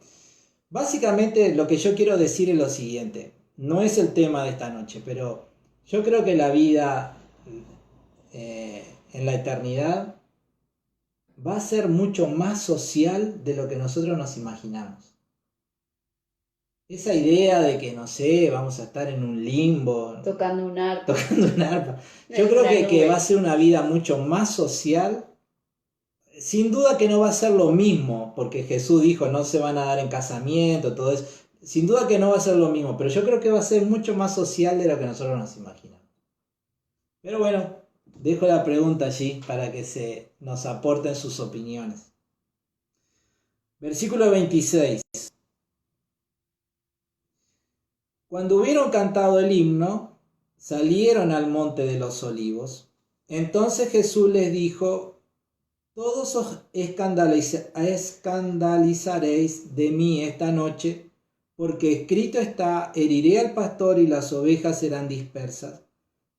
S2: Básicamente lo que yo quiero decir es lo siguiente, no es el tema de esta noche, pero yo creo que la vida en la eternidad va a ser mucho más social de lo que nosotros nos imaginamos. Esa idea de que, no sé, vamos a estar en un limbo,
S1: Tocando un arpa.
S2: Yo creo que va a ser una vida mucho más social. Sin duda que no va a ser lo mismo, porque Jesús dijo no se van a dar en casamiento, todo eso. Sin duda que no va a ser lo mismo, pero yo creo que va a ser mucho más social de lo que nosotros nos imaginamos. Pero bueno, dejo la pregunta allí para que nos aporten sus opiniones. Versículo 26. Cuando hubieron cantado el himno, salieron al monte de los olivos. Entonces Jesús les dijo: todos os escandalizaréis de mí esta noche, porque escrito está: heriré al pastor y las ovejas serán dispersas.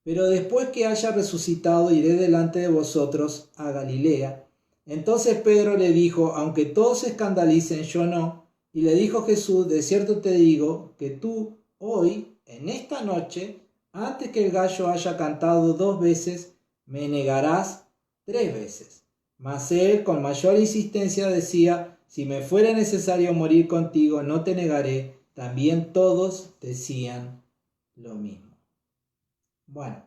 S2: Pero después que haya resucitado, iré delante de vosotros a Galilea. Entonces Pedro le dijo: aunque todos se escandalicen, yo no. Y le dijo Jesús: de cierto te digo que tú hoy, en esta noche, antes que el gallo haya cantado 2 veces, me negarás 3 veces. Mas él con mayor insistencia decía: si me fuera necesario morir contigo, no te negaré. También todos decían lo mismo. Bueno,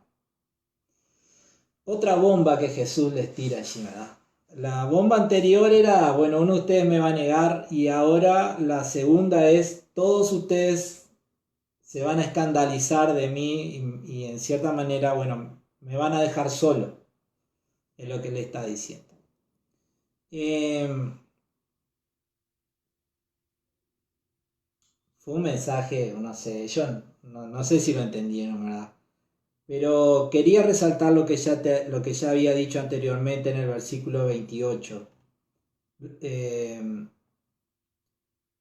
S2: otra bomba que Jesús les tira allí, ¿verdad? La bomba anterior era, bueno, uno de ustedes me va a negar, y ahora la segunda es: todos ustedes se van a escandalizar de mí y en cierta manera, bueno, me van a dejar solo, es lo que le está diciendo. Fue un mensaje, no sé, yo no sé si lo entendieron, ¿verdad? Pero quería resaltar lo que ya había dicho anteriormente en el versículo 28.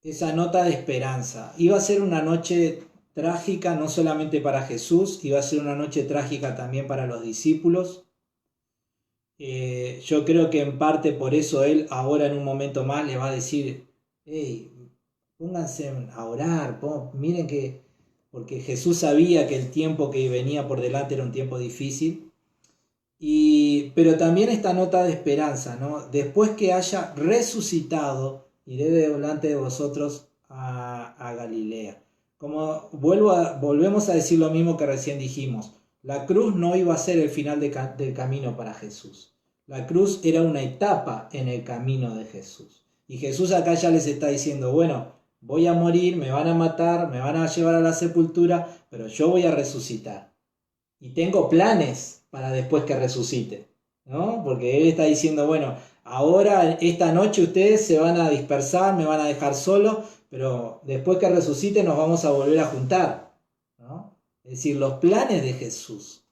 S2: Esa nota de esperanza. Iba a ser una noche trágica no solamente para Jesús, iba a ser una noche trágica también para los discípulos. Yo creo que en parte por eso él ahora en un momento más le va a decir: hey, pónganse a orar, miren que... porque Jesús sabía que el tiempo que venía por delante era un tiempo difícil. Pero también esta nota de esperanza, ¿no? Después que haya resucitado, iré delante de vosotros a Galilea. Como volvemos a decir lo mismo que recién dijimos. La cruz no iba a ser el final del camino para Jesús. La cruz era una etapa en el camino de Jesús. Y Jesús acá ya les está diciendo: bueno, voy a morir, me van a matar, me van a llevar a la sepultura, pero yo voy a resucitar. Y tengo planes para después que resucite, ¿no? Porque él está diciendo: bueno, ahora esta noche ustedes se van a dispersar, me van a dejar solo, pero después que resucite nos vamos a volver a juntar, ¿no? Es decir, los planes de Jesús.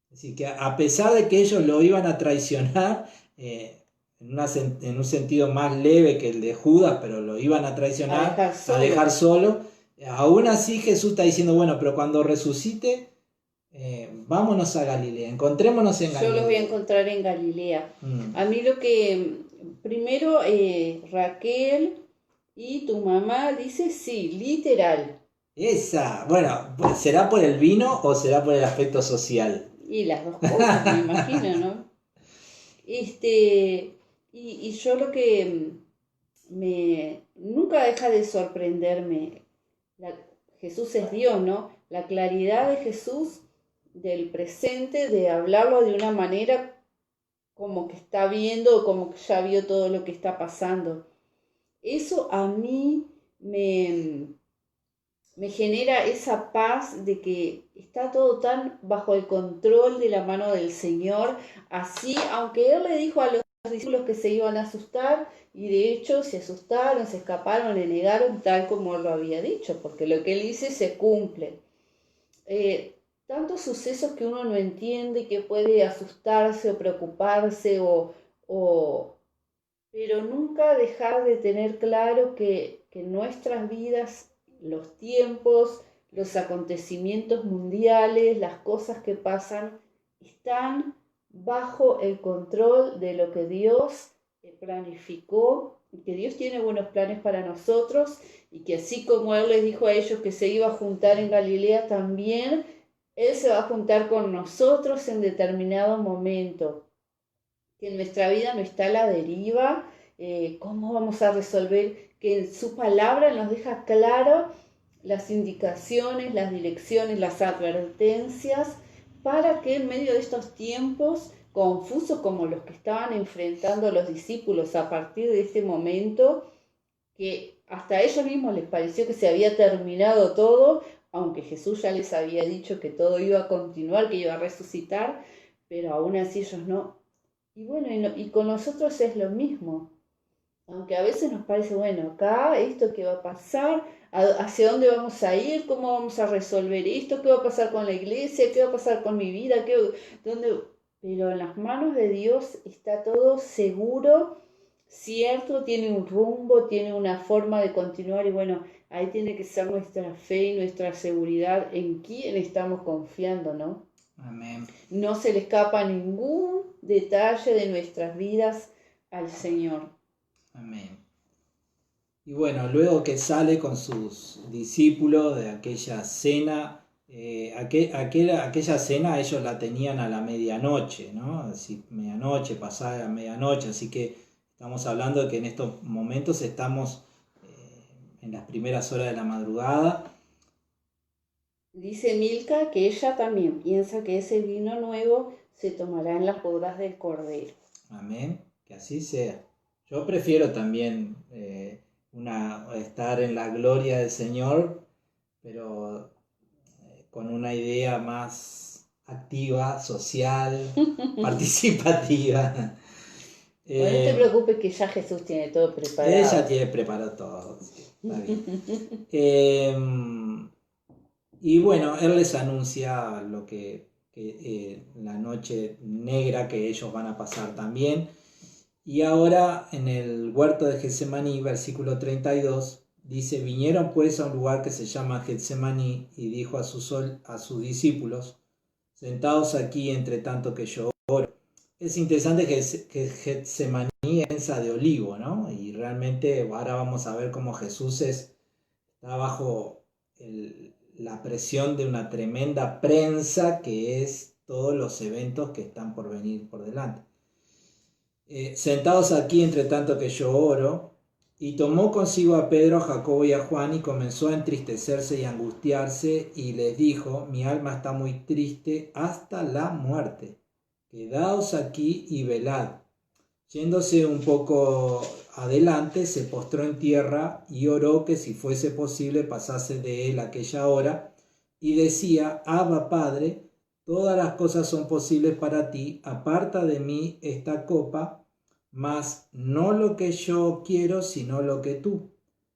S2: Es decir, que a pesar de que ellos lo iban a traicionar, en un sentido más leve que el de Judas, pero lo iban a traicionar, a dejar solo, aún así Jesús está diciendo: bueno, pero cuando resucite, vámonos a Galilea, encontrémonos en Galilea.
S1: Yo los voy a encontrar en Galilea. A mí lo que, primero, Raquel y tu mamá dice sí, literal.
S2: Esa, bueno, ¿será por el vino o será por el aspecto social?
S1: Y las dos cosas, me imagino, ¿no? Y yo lo que nunca deja de sorprenderme, Jesús es Dios, ¿no? La claridad de Jesús del presente, de hablarlo de una manera como que está viendo, como que ya vio todo lo que está pasando. Eso a mí me genera esa paz de que está todo tan bajo el control de la mano del Señor. Así, aunque Él le dijo a los discípulos que se iban a asustar, y de hecho se asustaron, se escaparon, le negaron tal como Él lo había dicho, porque lo que Él dice se cumple. Tantos sucesos que uno no entiende, que puede asustarse o preocuparse, pero nunca dejar de tener claro que nuestras vidas, los tiempos, los acontecimientos mundiales, las cosas que pasan, están bajo el control de lo que Dios planificó, y que Dios tiene buenos planes para nosotros, y que así como Él les dijo a ellos que se iba a juntar en Galilea, también Él se va a juntar con nosotros en determinado momento, que en nuestra vida no está a la deriva. ¿Cómo vamos a resolver? Que en su palabra nos deja claro las indicaciones, las direcciones, las advertencias, para que en medio de estos tiempos confusos como los que estaban enfrentando los discípulos a partir de este momento, que hasta a ellos mismos les pareció que se había terminado todo, aunque Jesús ya les había dicho que todo iba a continuar, que iba a resucitar, pero aún así ellos no. Y bueno, y con nosotros es lo mismo. Aunque a veces nos parece, bueno, acá esto qué va a pasar, hacia dónde vamos a ir, cómo vamos a resolver esto, qué va a pasar con la iglesia, qué va a pasar con mi vida, dónde... Pero en las manos de Dios está todo seguro, cierto, tiene un rumbo, tiene una forma de continuar, y bueno, ahí tiene que ser nuestra fe y nuestra seguridad en quién estamos confiando, ¿no?
S2: Amén.
S1: No se le escapa ningún detalle de nuestras vidas al Señor.
S2: Amén. Y bueno, luego que sale con sus discípulos de aquella cena, aquella cena ellos la tenían a la medianoche, ¿no? Así, medianoche, pasada la medianoche, así que estamos hablando de que en estos momentos estamos en las primeras horas de la madrugada.
S1: Dice Milca que ella también piensa que ese vino nuevo se tomará en las bodas del Cordero.
S2: Amén, que así sea. Yo prefiero también estar en la gloria del Señor, pero con una idea más activa, social, participativa.
S1: No te preocupes que ya Jesús tiene todo preparado.
S2: Ella tiene preparado todo. Sí, está bien. Y bueno, Él les anuncia lo que la noche negra que ellos van a pasar también. Y ahora en el huerto de Getsemaní, versículo 32, dice: vinieron pues a un lugar que se llama Getsemaní, y dijo a sus discípulos: sentaos aquí entre tanto que yo oro. Es interesante que Getsemaní es densa de olivo, ¿no? Y realmente ahora vamos a ver cómo Jesús está bajo la presión de una tremenda prensa, que es todos los eventos que están por venir por delante. Sentados aquí entre tanto que yo oro. Y tomó consigo a Pedro, a Jacobo y a Juan, y comenzó a entristecerse y a angustiarse, y les dijo: mi alma está muy triste hasta la muerte, quedaos aquí y velad. Yéndose un poco adelante, se postró en tierra y oró que si fuese posible pasase de él aquella hora, y decía: Abba, Padre, todas las cosas son posibles para ti, aparta de mí esta copa, mas no lo que yo quiero, sino lo que tú.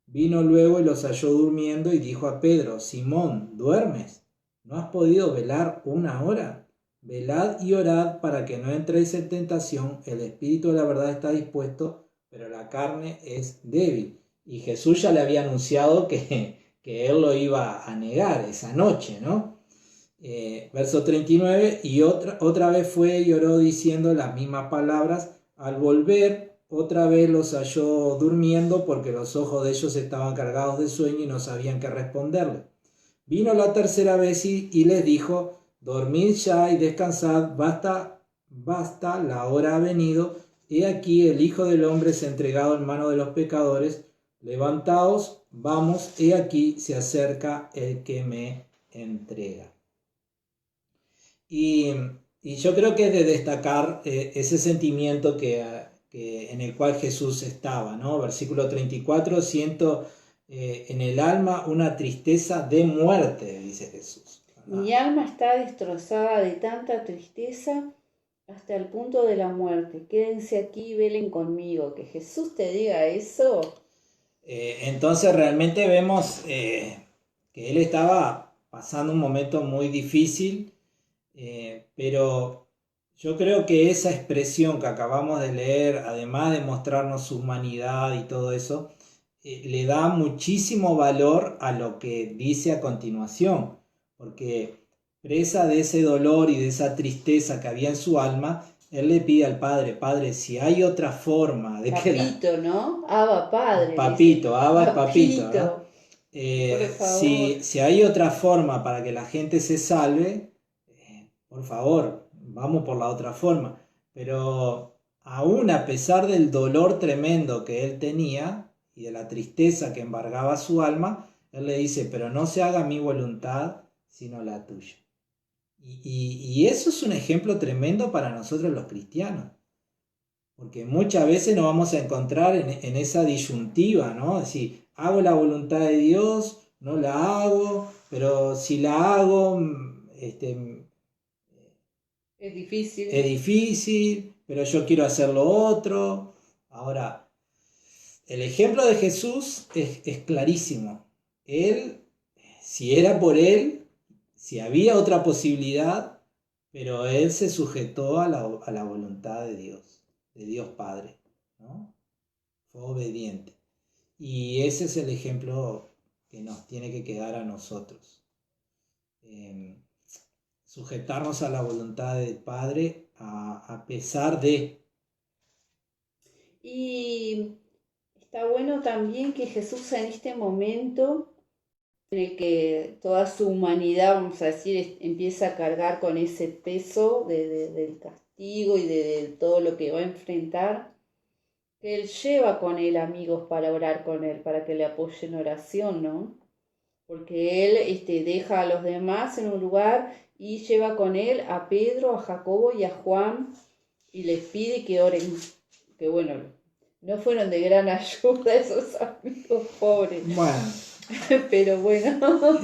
S2: Vino luego y los halló durmiendo, y dijo a Pedro: Simón, ¿duermes? ¿No has podido velar una hora? Velad y orad para que no entréis en tentación. El espíritu de la verdad está dispuesto, pero la carne es débil. Y Jesús ya le había anunciado que él lo iba a negar esa noche, ¿no? Verso 39, y otra vez fue y oró diciendo las mismas palabras. Al volver, otra vez los halló durmiendo, porque los ojos de ellos estaban cargados de sueño y no sabían qué responderle. Vino la tercera vez y les dijo: dormid ya y descansad, basta, la hora ha venido. He aquí el Hijo del Hombre es entregado en mano de los pecadores. Levantaos, vamos, he aquí se acerca el que me entrega. Y yo creo que es de destacar ese sentimiento en el cual Jesús estaba, ¿no? Versículo 34, siento en el alma una tristeza de muerte, dice Jesús.
S1: Mi alma está destrozada de tanta tristeza hasta el punto de la muerte. Quédense aquí y velen conmigo. Que Jesús te diga eso.
S2: Entonces realmente vemos que Él estaba pasando un momento muy difícil, pero yo creo que esa expresión que acabamos de leer, además de mostrarnos su humanidad y todo eso, le da muchísimo valor a lo que dice a continuación, porque presa de ese dolor y de esa tristeza que había en su alma, él le pide al Padre, Padre, si hay otra forma de que
S1: Papito, ¿no? Abba Padre.
S2: Papito, Abba es papito, ¿no?
S1: Papito, por favor.
S2: Si hay otra forma para que la gente se salve, por favor, vamos por la otra forma. Pero aún a pesar del dolor tremendo que él tenía y de la tristeza que embargaba su alma, él le dice, pero no se haga mi voluntad, sino la tuya. Y eso es un ejemplo tremendo para nosotros los cristianos. Porque muchas veces nos vamos a encontrar en esa disyuntiva, ¿no? Es decir, hago la voluntad de Dios, no la hago, pero si la hago,
S1: Es difícil.
S2: es difícil, pero yo quiero hacer lo otro. Ahora, el ejemplo de Jesús es clarísimo. Él, si era por él, si había otra posibilidad, pero él se sujetó a la voluntad de Dios Padre, ¿no? Fue obediente. Y ese es el ejemplo que nos tiene que quedar a nosotros. Sujetarnos a la voluntad del Padre a pesar de...
S1: Y está bueno también que Jesús en este momento en el que toda su humanidad, vamos a decir, empieza a cargar con ese peso del castigo y de todo lo que va a enfrentar, que él lleva con él amigos para orar con él, para que le apoyen en oración, ¿no? Porque él deja a los demás en un lugar y lleva con él a Pedro, a Jacobo y a Juan y les pide que oren, que bueno, no fueron de gran ayuda esos amigos pobres.
S2: Bueno,
S1: pero bueno.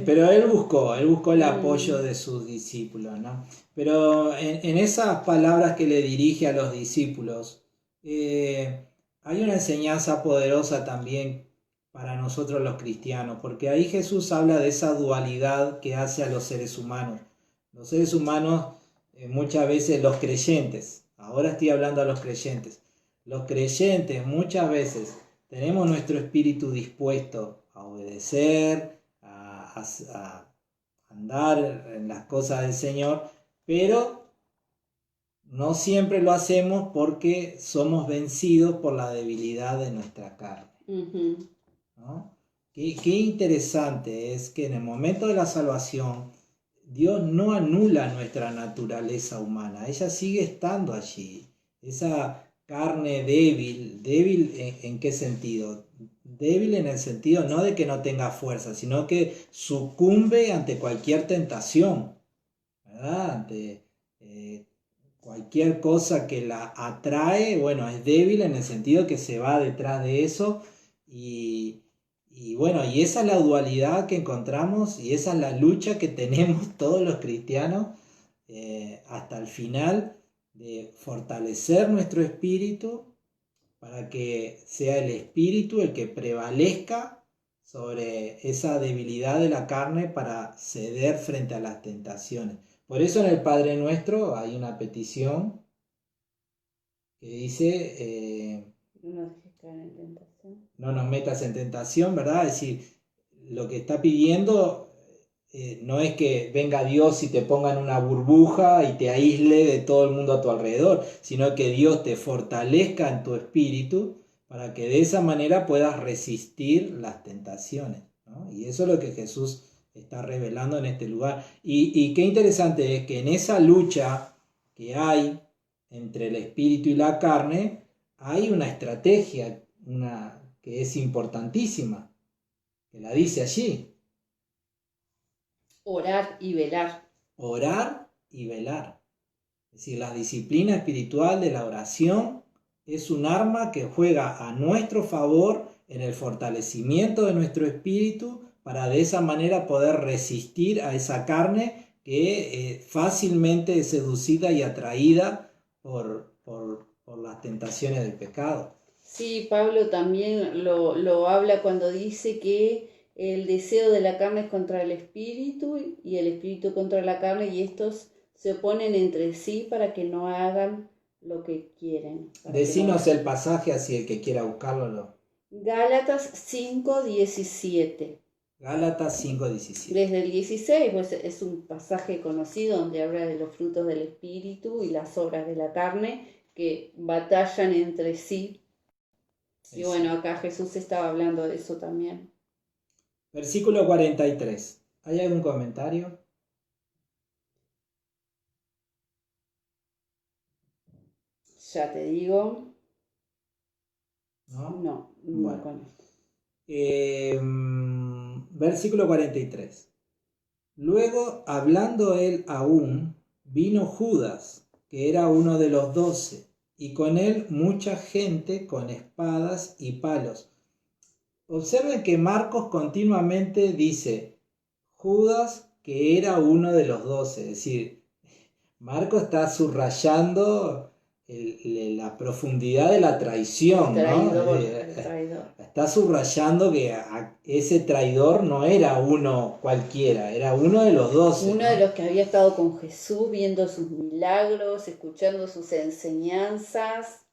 S2: pero él buscó el apoyo de sus discípulos, ¿no? Pero en esas palabras que le dirige a los discípulos, hay una enseñanza poderosa también para nosotros los cristianos, porque ahí Jesús habla de esa dualidad que hace a los seres humanos. Los seres humanos, muchas veces los creyentes, ahora estoy hablando a los creyentes muchas veces tenemos nuestro espíritu dispuesto a obedecer, a andar en las cosas del Señor, pero no siempre lo hacemos porque somos vencidos por la debilidad de nuestra carne.
S1: Uh-huh.
S2: ¿No? Qué interesante es que en el momento de la salvación Dios no anula nuestra naturaleza humana, ella sigue estando allí. Esa carne débil ¿en qué sentido? Débil en el sentido no de que no tenga fuerza, sino que sucumbe ante cualquier tentación, ¿verdad? Ante cualquier cosa que la atrae, bueno, es débil en el sentido que se va detrás de eso y bueno, y esa es la dualidad que encontramos y esa es la lucha que tenemos todos los cristianos hasta el final, de fortalecer nuestro espíritu para que sea el espíritu el que prevalezca sobre esa debilidad de la carne para ceder frente a las tentaciones. Por eso en el Padre Nuestro hay una petición que dice... no nos metas en tentación, ¿verdad? Es decir, lo que está pidiendo no es que venga Dios y te ponga en una burbuja y te aísle de todo el mundo a tu alrededor, sino que Dios te fortalezca en tu espíritu para que de esa manera puedas resistir las tentaciones, ¿no? Y eso es lo que Jesús está revelando en este lugar. Y qué interesante es que en esa lucha que hay entre el espíritu y la carne, hay una estrategia, que es importantísima, que la dice allí.
S1: Orar y velar.
S2: Orar y velar. Es decir, la disciplina espiritual de la oración es un arma que juega a nuestro favor en el fortalecimiento de nuestro espíritu para de esa manera poder resistir a esa carne que fácilmente es seducida y atraída por las tentaciones del pecado.
S1: Sí, Pablo también lo habla cuando dice que el deseo de la carne es contra el espíritu y el espíritu contra la carne y estos se oponen entre sí para que no hagan lo que quieren.
S2: Decinos el pasaje así el que quiera buscarlo.
S1: Gálatas 5:17.
S2: Gálatas 5:17.
S1: Desde el 16, pues es un pasaje conocido donde habla de los frutos del Espíritu y las obras de la carne que batallan entre sí. Y bueno, acá Jesús estaba hablando de eso también.
S2: Versículo 43. ¿Hay algún comentario?
S1: Ya te digo.
S2: No.
S1: No
S2: Bueno.
S1: conozco.
S2: Versículo 43. Luego, hablando él aún, vino Judas, que era uno de los 12, y con él mucha gente con espadas y palos. Observen que Marcos continuamente dice Judas, que era uno de los 12, es decir, Marcos está subrayando la profundidad de la traición,
S1: El traidor.
S2: Está subrayando que ese traidor no era uno cualquiera, era uno de los 12.
S1: Uno de los que había estado con Jesús, viendo sus milagros, escuchando sus enseñanzas.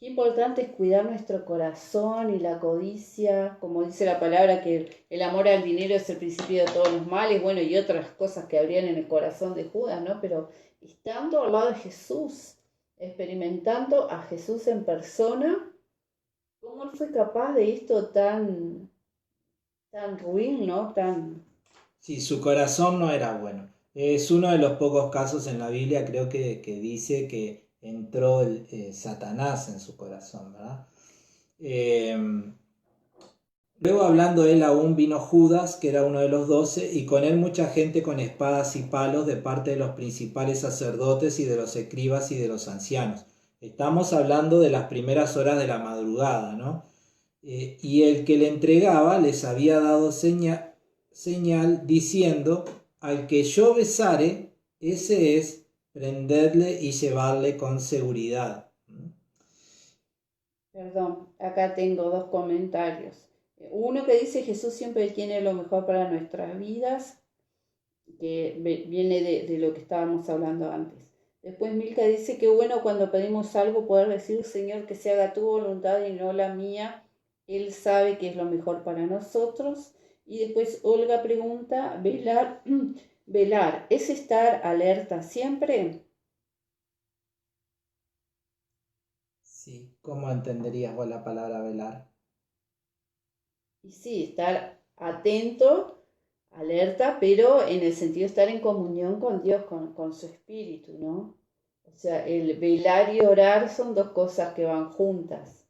S1: Qué importante es cuidar nuestro corazón y la codicia, como dice la palabra, que el amor al dinero es el principio de todos los males, bueno, y otras cosas que habrían en el corazón de Judas, ¿no? Pero estando al lado de Jesús, experimentando a Jesús en persona, ¿cómo él fue capaz de esto tan ruin, ¿no?
S2: Sí, su corazón no era bueno. Es uno de los pocos casos en la Biblia, creo que dice que entró Satanás en su corazón, ¿verdad? Luego, hablando él aún, vino Judas, que era uno de los 12, y con él mucha gente con espadas y palos de parte de los principales sacerdotes y de los escribas y de los ancianos. Estamos hablando de las primeras horas de la madrugada, ¿no? Y el que le entregaba les había dado señal diciendo: al que yo besare, ese es, prendedle y llevarle con seguridad.
S1: Perdón, acá tengo dos comentarios. Uno que dice: Jesús siempre tiene lo mejor para nuestras vidas, que viene de lo que estábamos hablando antes. Después Milka dice que bueno cuando pedimos algo poder decir: Señor, que se haga tu voluntad y no la mía. Él sabe que es lo mejor para nosotros. Y después Olga pregunta: velar, ¿es estar alerta siempre?
S2: Sí, ¿cómo entenderías vos la palabra velar?
S1: Y sí, estar atento, alerta, pero en el sentido de estar en comunión con Dios, con su espíritu, ¿no? O sea, el velar y orar son dos cosas que van juntas.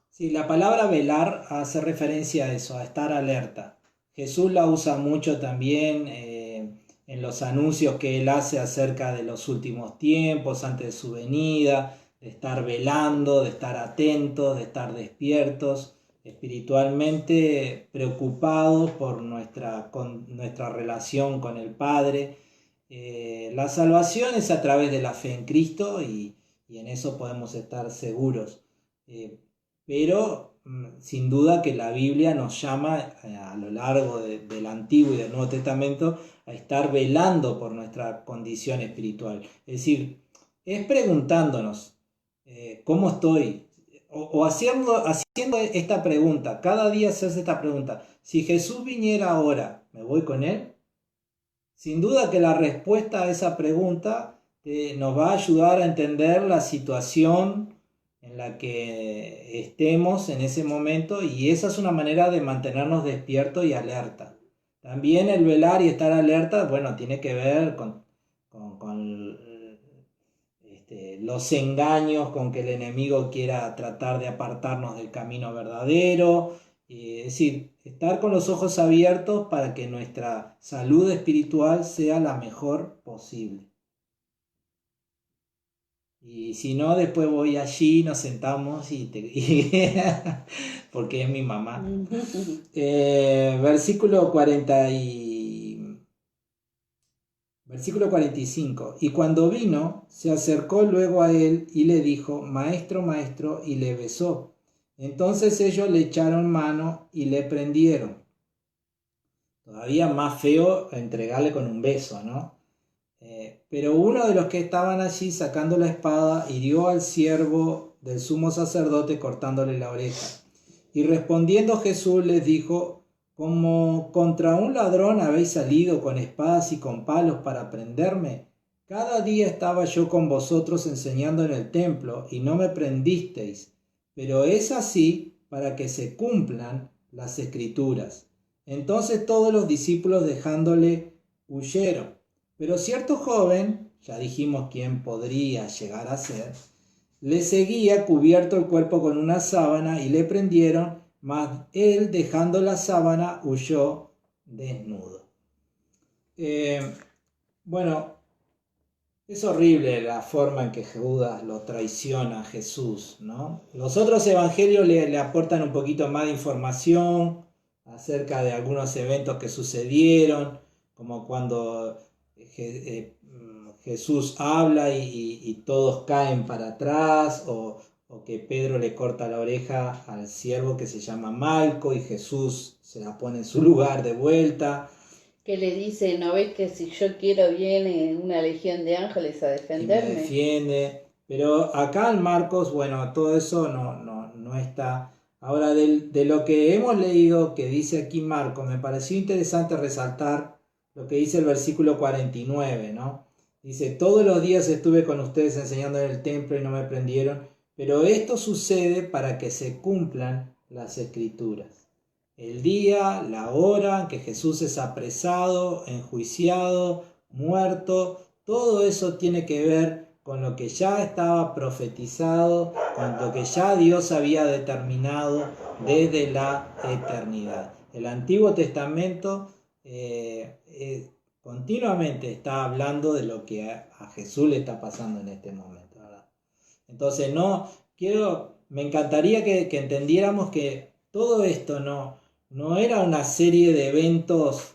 S2: Sí, la palabra velar hace referencia a eso, a estar alerta. Jesús la usa mucho también en los anuncios que él hace acerca de los últimos tiempos, antes de su venida, de estar velando, de estar atentos, de estar despiertos, espiritualmente preocupados por nuestra relación con el Padre. La salvación es a través de la fe en Cristo y en eso podemos estar seguros. Pero sin duda que la Biblia nos llama a lo largo del Antiguo y del Nuevo Testamento a estar velando por nuestra condición espiritual. Es decir, es preguntándonos cómo estoy, o haciendo esta pregunta, cada día se hace esta pregunta: si Jesús viniera ahora, ¿me voy con él? Sin duda que la respuesta a esa pregunta nos va a ayudar a entender la situación en la que estemos en ese momento, y esa es una manera de mantenernos despiertos y alerta. También el velar y estar alerta, bueno, tiene que ver con los engaños con que el enemigo quiera tratar de apartarnos del camino verdadero. Es decir, estar con los ojos abiertos para que nuestra salud espiritual sea la mejor posible. Y si no, después voy allí, nos sentamos porque es mi mamá. Versículo 45. Y cuando vino, se acercó luego a él y le dijo: Maestro, maestro, y le besó. Entonces ellos le echaron mano y le prendieron. Todavía más feo entregarle con un beso, ¿no? Pero uno de los que estaban allí, sacando la espada, hirió al siervo del sumo sacerdote cortándole la oreja. Y respondiendo Jesús les dijo: como contra un ladrón habéis salido con espadas y con palos para prenderme. Cada día estaba yo con vosotros enseñando en el templo, y no me prendisteis. Pero es así para que se cumplan las Escrituras. Entonces todos los discípulos, dejándole, huyeron. Pero cierto joven, ya dijimos quién podría llegar a ser, le seguía cubierto el cuerpo con una sábana, y le prendieron, mas él, dejando la sábana, huyó desnudo. Bueno, es horrible la forma en que Judas lo traiciona a Jesús, ¿no? Los otros evangelios le aportan un poquito más de información acerca de algunos eventos que sucedieron, como cuando Jesús habla y todos caen para atrás, o que Pedro le corta la oreja al siervo que se llama Malco y Jesús se la pone en su lugar de vuelta.
S1: Que le dice, ¿no ves que si yo quiero viene una legión de ángeles a defenderme?
S2: Y me defiende. Pero acá en Marcos, bueno, todo eso no está. Ahora, de lo que hemos leído que dice aquí Marcos, me pareció interesante resaltar lo que dice el versículo 49, ¿no? Dice, todos los días estuve con ustedes enseñando en el templo y no me prendieron, pero esto sucede para que se cumplan las Escrituras. El día, la hora en que Jesús es apresado, enjuiciado, muerto, todo eso tiene que ver con lo que ya estaba profetizado, con lo que ya Dios había determinado desde la eternidad. El Antiguo Testamento continuamente está hablando de lo que a Jesús le está pasando en este momento, ¿verdad? Entonces me encantaría que entendiéramos que todo esto no era una serie de eventos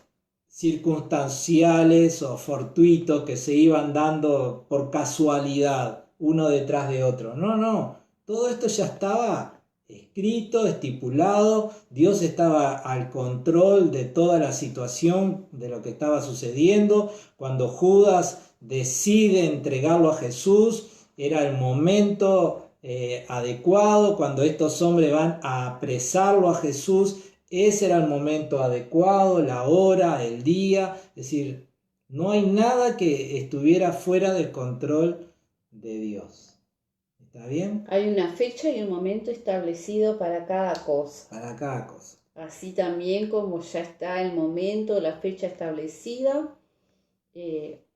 S2: circunstanciales o fortuitos que se iban dando por casualidad, uno detrás de otro. No, todo esto ya estaba escrito, estipulado. Dios estaba al control de toda la situación, de lo que estaba sucediendo. Cuando Judas decide entregarlo a Jesús, era el momento adecuado. Cuando estos hombres van a apresarlo a Jesús, ese era el momento adecuado, la hora, el día. Es decir, no hay nada que estuviera fuera del control de Dios. ¿Está bien?
S1: Hay una fecha y un momento establecido para cada cosa.
S2: Para cada cosa.
S1: Así también como ya está el momento, la fecha establecida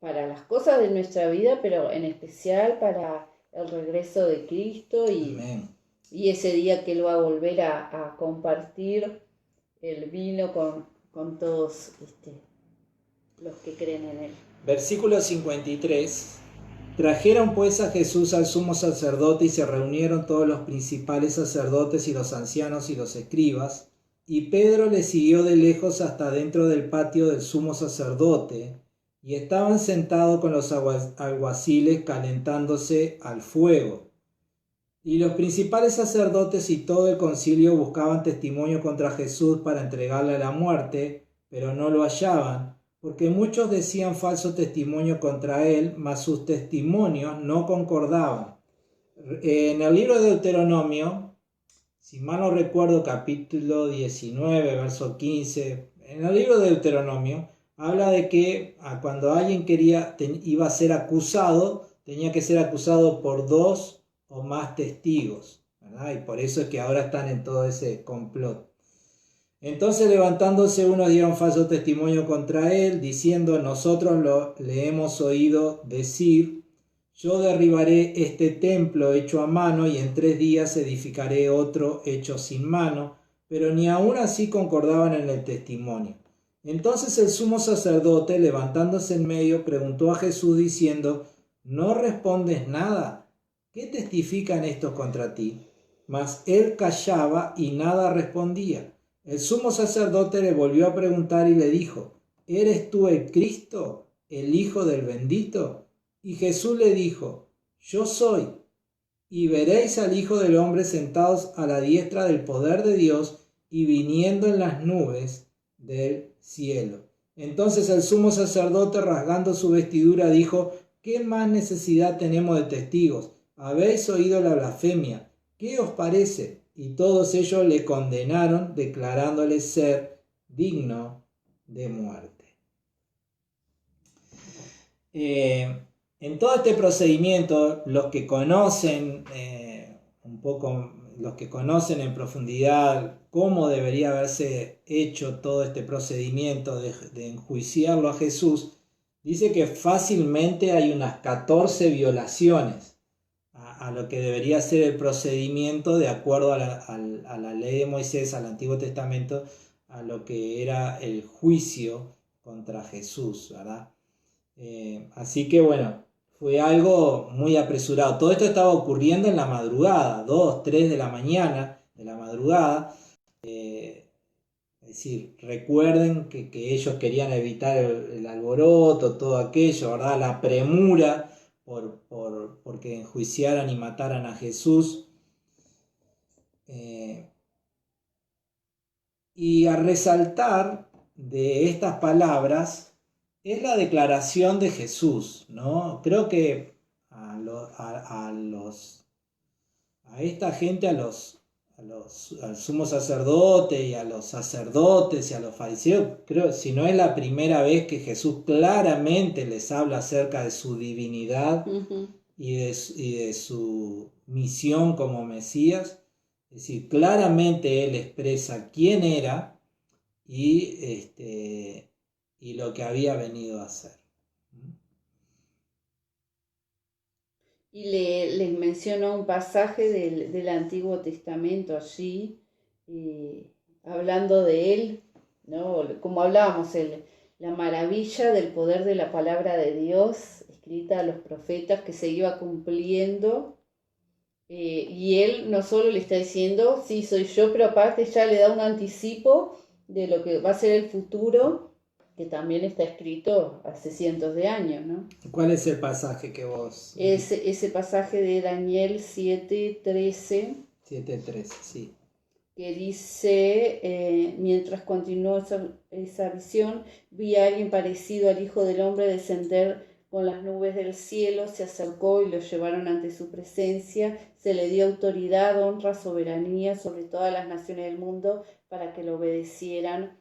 S1: para las cosas de nuestra vida, pero en especial para el regreso de Cristo y ese día que Él va a volver a compartir el vino con todos los que creen en Él.
S2: Versículo 53. Trajeron pues a Jesús al sumo sacerdote y se reunieron todos los principales sacerdotes y los ancianos y los escribas, y Pedro le siguió de lejos hasta dentro del patio del sumo sacerdote, y estaban sentados con los alguaciles calentándose al fuego. Y los principales sacerdotes y todo el concilio buscaban testimonio contra Jesús para entregarle a la muerte, pero no lo hallaban, porque muchos decían falso testimonio contra él, mas sus testimonios no concordaban. En el libro de Deuteronomio, si mal no recuerdo, capítulo 19, verso 15, en el libro de Deuteronomio habla de que cuando alguien iba a ser acusado, tenía que ser acusado por 2 o más testigos, ¿verdad? Y por eso es que ahora están en todo ese complot. Entonces, levantándose unos, dieron falso testimonio contra él, diciendo, nosotros le hemos oído decir, yo derribaré este templo hecho a mano y en 3 días edificaré otro hecho sin mano, pero ni aun así concordaban en el testimonio. Entonces el sumo sacerdote, levantándose en medio, preguntó a Jesús diciendo, ¿no respondes nada? ¿Qué testifican estos contra ti? Mas él callaba y nada respondía. El sumo sacerdote le volvió a preguntar y le dijo, ¿eres tú el Cristo, el Hijo del bendito? Y Jesús le dijo, yo soy. Y veréis al Hijo del Hombre sentados a la diestra del poder de Dios y viniendo en las nubes del cielo. Entonces el sumo sacerdote, rasgando su vestidura, dijo, ¿qué más necesidad tenemos de testigos? Habéis oído la blasfemia. ¿Qué os parece? Y todos ellos le condenaron, declarándole ser digno de muerte. En todo este procedimiento, los que conocen los que conocen en profundidad cómo debería haberse hecho todo este procedimiento de enjuiciarlo a Jesús, dice que fácilmente hay unas 14 violaciones a lo que debería ser el procedimiento de acuerdo a la ley de Moisés, al Antiguo Testamento, a lo que era el juicio contra Jesús, ¿verdad? Así que bueno, fue algo muy apresurado. Todo esto estaba ocurriendo en la madrugada, 2, 3 de la mañana, de la madrugada. Es decir, recuerden que ellos querían evitar el alboroto, todo aquello, ¿verdad? La premura porque enjuiciaran y mataran a Jesús. Y a resaltar de estas palabras es la declaración de Jesús, ¿no? Creo que a esta gente, al sumo sacerdote y a los sacerdotes y a los fariseos, creo, si no es la primera vez que Jesús claramente les habla acerca de su divinidad y de su misión como Mesías. Es decir, claramente él expresa quién era y lo que había venido a hacer.
S1: Y les menciono un pasaje del Antiguo Testamento allí, hablando de él, ¿no? Como hablábamos, la maravilla del poder de la palabra de Dios, escrita a los profetas, que se iba cumpliendo. Y él no solo le está diciendo, sí, soy yo, pero aparte ya le da un anticipo de lo que va a ser el futuro, que también está escrito hace cientos de años, ¿no?
S2: ¿Cuál es el pasaje que vos...?
S1: Ese pasaje de Daniel 7:13.
S2: 7:13, sí.
S1: Que dice, mientras continuó esa visión, vi a alguien parecido al Hijo del Hombre descender con las nubes del cielo, se acercó y lo llevaron ante su presencia, se le dio autoridad, honra, soberanía sobre todas las naciones del mundo para que lo obedecieran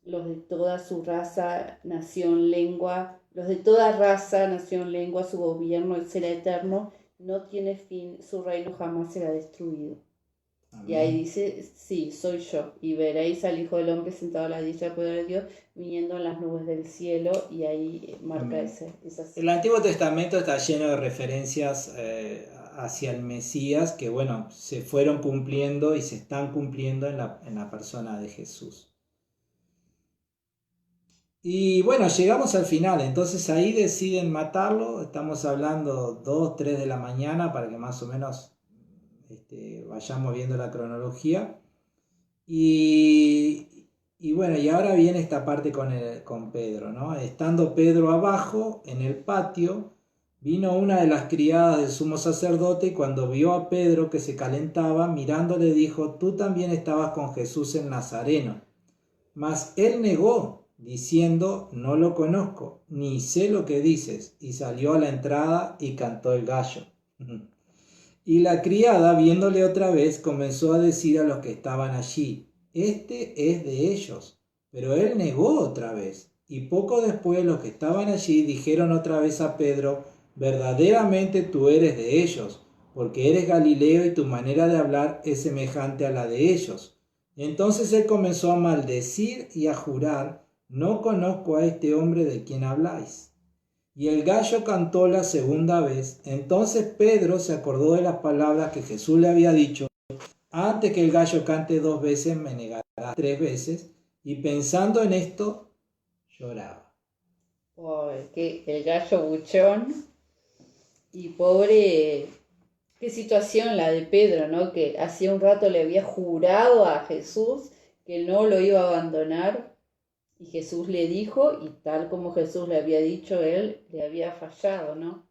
S1: los de toda su raza, nación, lengua, los de toda raza, nación, lengua, su gobierno será eterno, no tiene fin, su reino jamás será destruido. Amén. Y ahí dice, sí, soy yo, y veréis al Hijo del Hombre sentado a la diestra del poder de Dios, viniendo en las nubes del cielo, y ahí marca esa.
S2: El Antiguo Testamento está lleno de referencias hacia el Mesías que, bueno, se fueron cumpliendo y se están cumpliendo en la persona de Jesús. Y bueno, llegamos al final, entonces ahí deciden matarlo, estamos hablando 2, 3 de la mañana para que más o menos vayamos viendo la cronología. Y bueno, y ahora viene esta parte con Pedro, ¿no? Estando Pedro abajo, en el patio, vino una de las criadas del sumo sacerdote y cuando vio a Pedro que se calentaba, mirándole dijo, tú también estabas con Jesús el Nazareno. Mas él negó, diciendo, no lo conozco, ni sé lo que dices, y salió a la entrada y cantó el gallo. Y la criada, viéndole otra vez, comenzó a decir a los que estaban allí, este es de ellos. Pero él negó otra vez, y poco después los que estaban allí dijeron otra vez a Pedro, verdaderamente tú eres de ellos, porque eres Galileo y tu manera de hablar es semejante a la de ellos. Entonces él comenzó a maldecir y a jurar, no conozco a este hombre de quien habláis. Y el gallo cantó la segunda vez. Entonces Pedro se acordó de las palabras que Jesús le había dicho, antes que el gallo cante 2 veces, me negarás 3 veces. Y pensando en esto, lloraba.
S1: Que el gallo buchón. Y pobre, qué situación la de Pedro, ¿no? Que hacía un rato le había jurado a Jesús que no lo iba a abandonar. Y Jesús le dijo, y tal como Jesús le había dicho, él le había fallado, ¿no?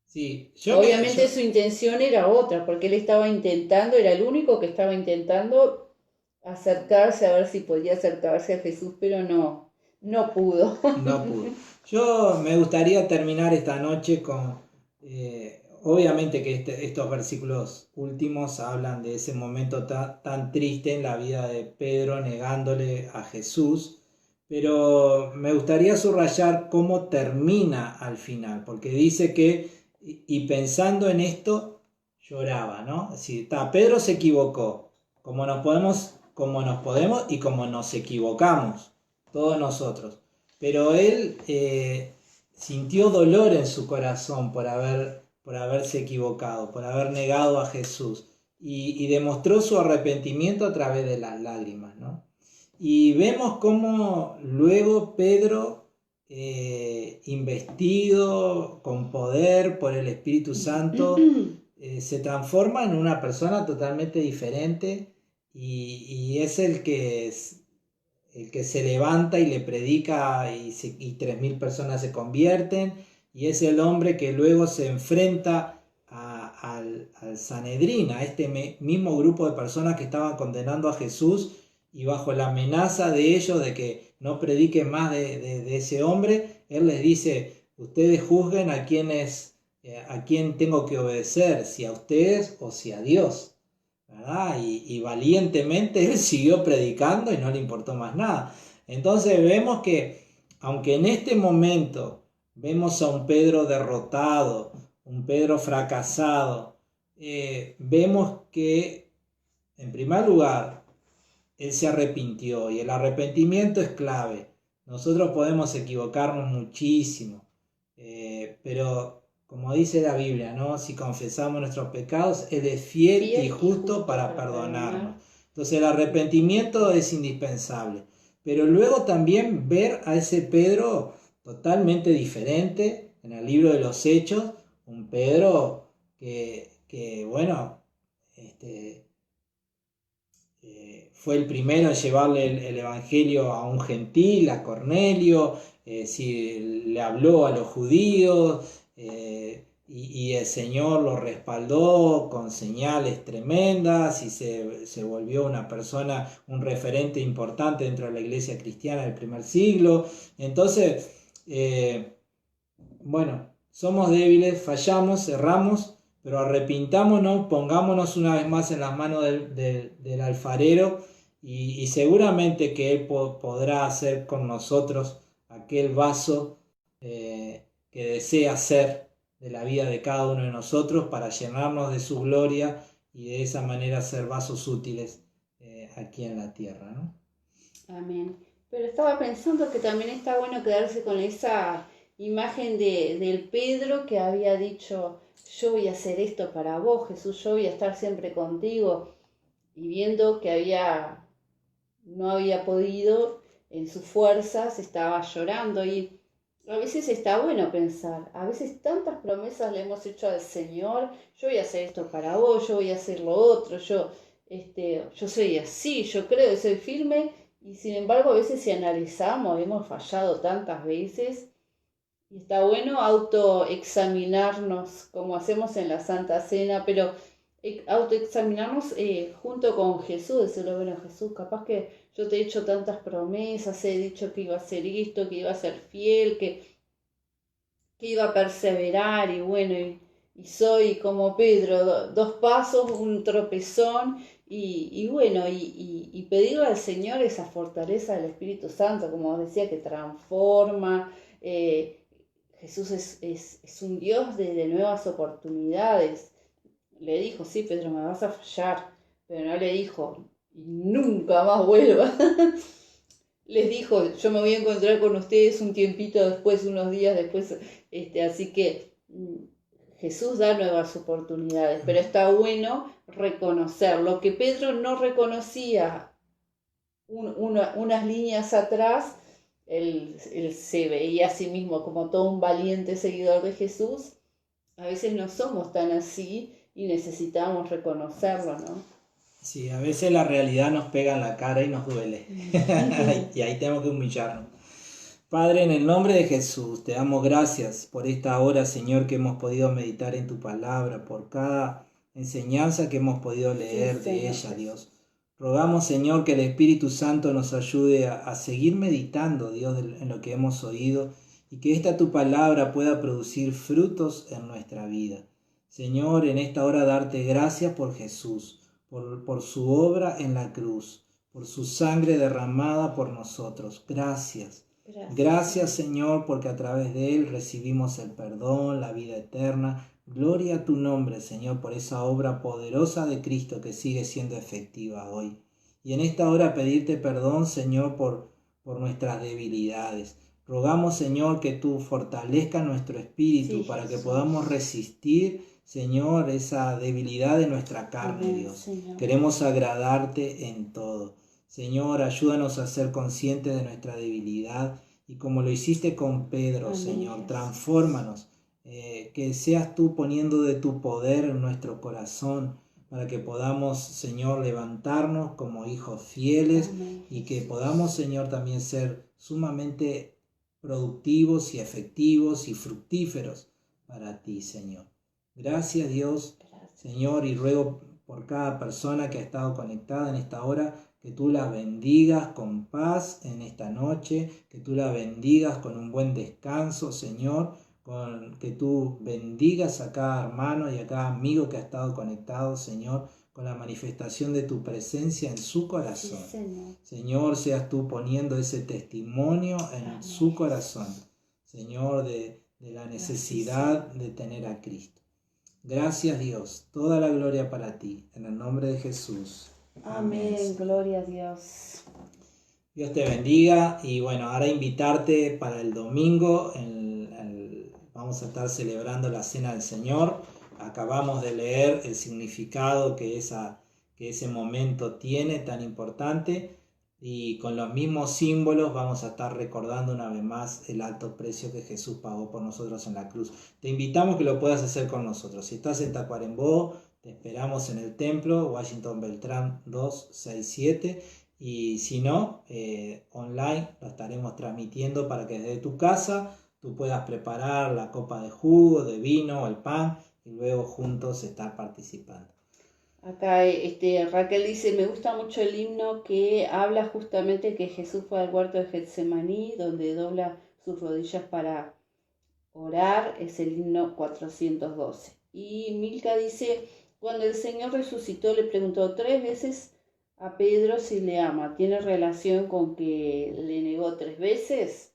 S2: Sí,
S1: obviamente su intención era otra, porque él estaba intentando, era el único que estaba intentando acercarse, a ver si podía acercarse a Jesús, pero no pudo.
S2: No pudo. Yo me gustaría terminar esta noche con obviamente que estos versículos últimos hablan de ese momento tan triste en la vida de Pedro negándole a Jesús, pero me gustaría subrayar cómo termina al final, porque dice que, y pensando en esto, lloraba, ¿no? Es decir, Pedro se equivocó, como nos podemos y como nos equivocamos, todos nosotros, pero él sintió dolor en su corazón por haberse equivocado, por haber negado a Jesús, y demostró su arrepentimiento a través de las lágrimas, ¿no? Y vemos cómo luego Pedro, investido con poder por el Espíritu Santo, se transforma en una persona totalmente diferente, y es el que se levanta y le predica, y 3.000 personas se convierten, y es el hombre que luego se enfrenta al Sanedrín, a este mismo grupo de personas que estaban condenando a Jesús, y bajo la amenaza de ellos de que no prediquen más de ese hombre, él les dice: ustedes juzguen a quién tengo que obedecer, si a ustedes o si a Dios, ¿verdad? Y valientemente él siguió predicando y no le importó más nada. Entonces vemos que, aunque en este momento vemos a un Pedro derrotado, un Pedro fracasado, vemos que, en primer lugar, él se arrepintió, y el arrepentimiento es clave. Nosotros podemos equivocarnos muchísimo, pero como dice la Biblia, ¿no? Si confesamos nuestros pecados, Él es fiel y justo para perdonarnos. Entonces el arrepentimiento es indispensable. Pero luego también ver a ese Pedro totalmente diferente en el libro de los Hechos, un Pedro que bueno, fue el primero en llevarle el evangelio a un gentil, a Cornelio, le habló a los judíos, y el Señor lo respaldó con señales tremendas, y se volvió una persona, un referente importante dentro de la iglesia cristiana del primer siglo. Entonces, bueno, somos débiles, fallamos, erramos, pero arrepintámonos, pongámonos una vez más en las manos del alfarero, y seguramente que Él podrá hacer con nosotros aquel vaso que desea ser de la vida de cada uno de nosotros, para llenarnos de su gloria y de esa manera ser vasos útiles aquí en la tierra, ¿no?
S1: Amén. Pero estaba pensando que también está bueno quedarse con esa imagen del Pedro que había dicho: yo voy a hacer esto para vos, Jesús, yo voy a estar siempre contigo, y viendo que no había podido en sus fuerzas, estaba llorando. Y a veces está bueno pensar, a veces tantas promesas le hemos hecho al Señor: yo voy a hacer esto para vos, yo voy a hacer lo otro, yo soy así, yo creo, soy firme, y sin embargo a veces, si analizamos, hemos fallado tantas veces. Y está bueno autoexaminarnos, como hacemos en la Santa Cena, pero autoexaminarnos junto con Jesús, decirle: bueno, Jesús, capaz que yo te he hecho tantas promesas, he dicho que iba a hacer esto, que iba a ser fiel, que iba a perseverar, y bueno, y soy como Pedro, 2 pasos, un tropezón, y bueno, y pedirle al Señor esa fortaleza del Espíritu Santo, como decía, que transforma. Jesús es un Dios de nuevas oportunidades. Le dijo: sí, Pedro, me vas a fallar, pero no le dijo: y nunca más vuelva. Les dijo: yo me voy a encontrar con ustedes un tiempito después, unos días después, así que Jesús da nuevas oportunidades, pero está bueno reconocer lo que Pedro no reconocía unas líneas atrás. Él se veía a sí mismo como todo un valiente seguidor de Jesús. A veces no somos tan así y necesitamos reconocerlo, ¿no?
S2: Sí, a veces la realidad nos pega en la cara y nos duele. Y ahí tenemos que humillarnos. Padre, en el nombre de Jesús, te damos gracias por esta hora, Señor, que hemos podido meditar en tu palabra, por cada enseñanza que hemos podido leer de ella, Dios. Rogamos, Señor, que el Espíritu Santo nos ayude a seguir meditando, Dios, en lo que hemos oído, y que esta tu palabra pueda producir frutos en nuestra vida. Señor, en esta hora darte gracias por Jesús, por su obra en la cruz, por su sangre derramada por nosotros. Gracias. Gracias, Señor, porque a través de Él recibimos el perdón, la vida eterna. Gloria a tu nombre, Señor, por esa obra poderosa de Cristo que sigue siendo efectiva hoy. Y en esta hora pedirte perdón, Señor, por nuestras debilidades. Rogamos, Señor, que tú fortalezcas nuestro espíritu para que podamos resistir, Señor, esa debilidad de nuestra carne,
S1: Amén,
S2: Dios.
S1: Señor.
S2: Queremos agradarte en todo. Señor, ayúdanos a ser conscientes de nuestra debilidad y como lo hiciste con Pedro,
S1: Amén,
S2: Señor,
S1: Jesús.
S2: Transfórmanos, que seas tú poniendo de tu poder en nuestro corazón para que podamos, Señor, levantarnos como hijos fieles
S1: Amén,
S2: y que
S1: Jesús.
S2: podamos, Señor, también ser sumamente productivos y efectivos y fructíferos para ti, Señor. Gracias, Dios,
S1: Gracias.
S2: Señor, y ruego por cada persona que ha estado conectada en esta hora, que tú la bendigas con paz en esta noche, que tú la bendigas con un buen descanso, Señor, que tú bendigas a cada hermano y a cada amigo que ha estado conectado, Señor, con la manifestación de tu presencia en su corazón.
S1: Sí, Señor.
S2: Señor, seas tú poniendo ese testimonio en
S1: Amén.
S2: su corazón, Señor, de la necesidad de tener a Cristo. Gracias, Dios. Toda la gloria para ti. En el nombre de Jesús.
S1: Amén. Gloria a Dios.
S2: Dios te bendiga. Y bueno, ahora invitarte para el domingo. Vamos a estar celebrando la Cena del Señor. Acabamos de leer el significado que ese momento tiene tan importante. Y con los mismos símbolos vamos a estar recordando una vez más el alto precio que Jesús pagó por nosotros en la cruz. Te invitamos que lo puedas hacer con nosotros. Si estás en Tacuarembó, te esperamos en el templo, Washington Beltrán 267. Y si no, online lo estaremos transmitiendo para que desde tu casa tú puedas preparar la copa de jugo, de vino o el pan y luego juntos estar participando.
S1: Acá Raquel dice, me gusta mucho el himno que habla justamente que Jesús fue al huerto de Getsemaní, donde dobla sus rodillas para orar, es el himno 412. Y Milka dice, cuando el Señor resucitó le preguntó 3 veces a Pedro si le ama. ¿Tiene relación con que le negó 3 veces?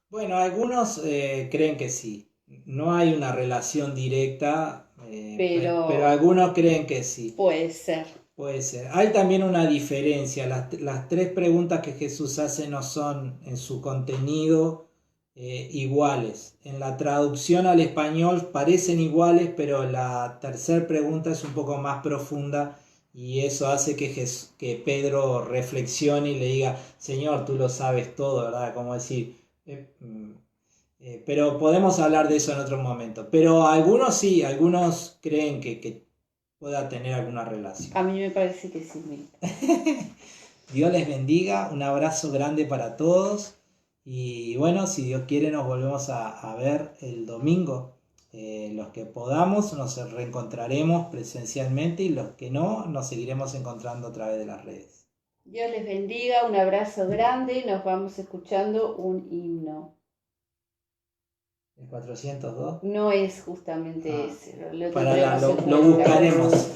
S2: Bueno, algunos creen que sí. No hay una relación directa, pero algunos creen que sí.
S1: Puede ser.
S2: Puede ser. Hay también una diferencia. Las 3 preguntas que Jesús hace no son en su contenido iguales. En la traducción al español parecen iguales, pero la tercera pregunta es un poco más profunda y eso hace que Pedro reflexione y le diga, Señor, tú lo sabes todo, ¿verdad? Como decir... pero podemos hablar de eso en otro momento. Pero algunos sí, algunos creen que pueda tener alguna relación.
S1: A mí me parece que sí.
S2: Dios les bendiga, un abrazo grande para todos. Y bueno, si Dios quiere nos volvemos a ver el domingo. Los que podamos nos reencontraremos presencialmente y los que no, nos seguiremos encontrando a través de las redes.
S1: Dios les bendiga, un abrazo grande, nos vamos escuchando un himno.
S2: ¿El 402?
S1: No es justamente ese.
S2: Lo buscaremos.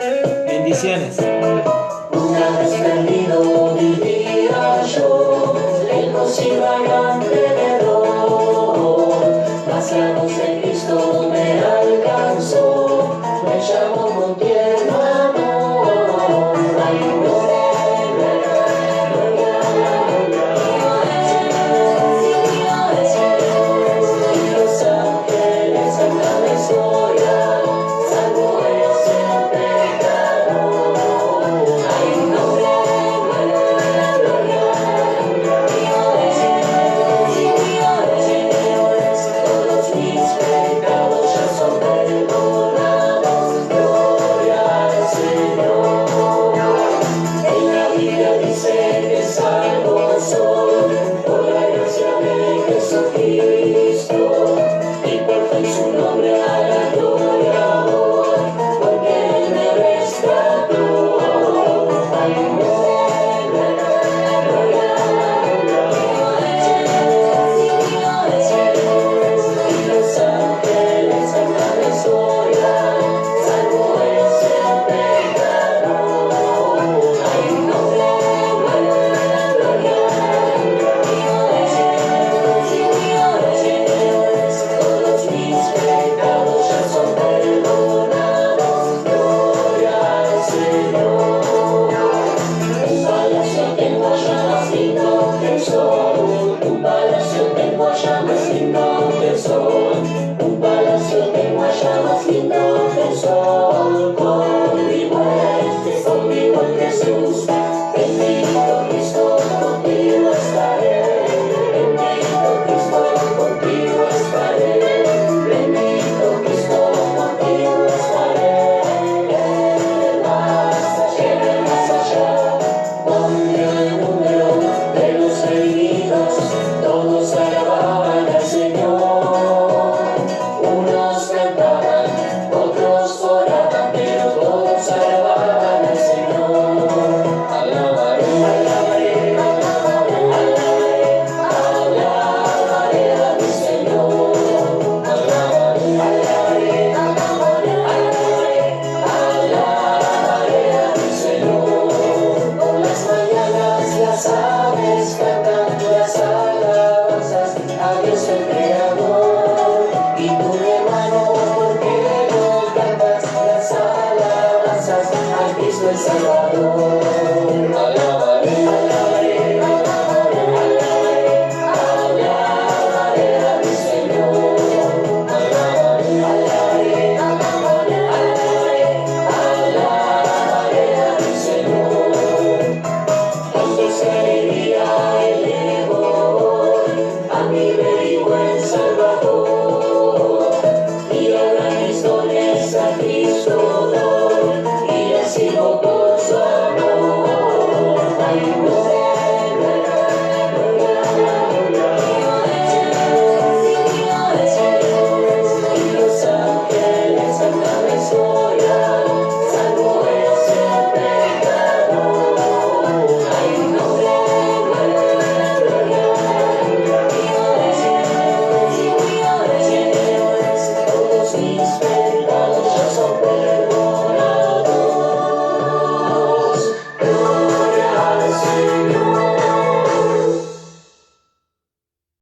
S2: Bendiciones.
S3: Una vez perdido vivía yo, lejos iba alrededor, mas la voz de Cristo me alcanzó, me llamó con tierno amor. Ay, los ángeles cantan la historia, salvo ese pecador. Ay, gloria, gloria, gloria, gloria, Salvador. Alabaré, alabaré, alabaré, alabaré a mi Señor. Alabaré, alabaré, alabaré, alabaré a mi Señor. Tantos alegría elevo a mi Rey y buen Salvador, y la gran historia es a Cristo.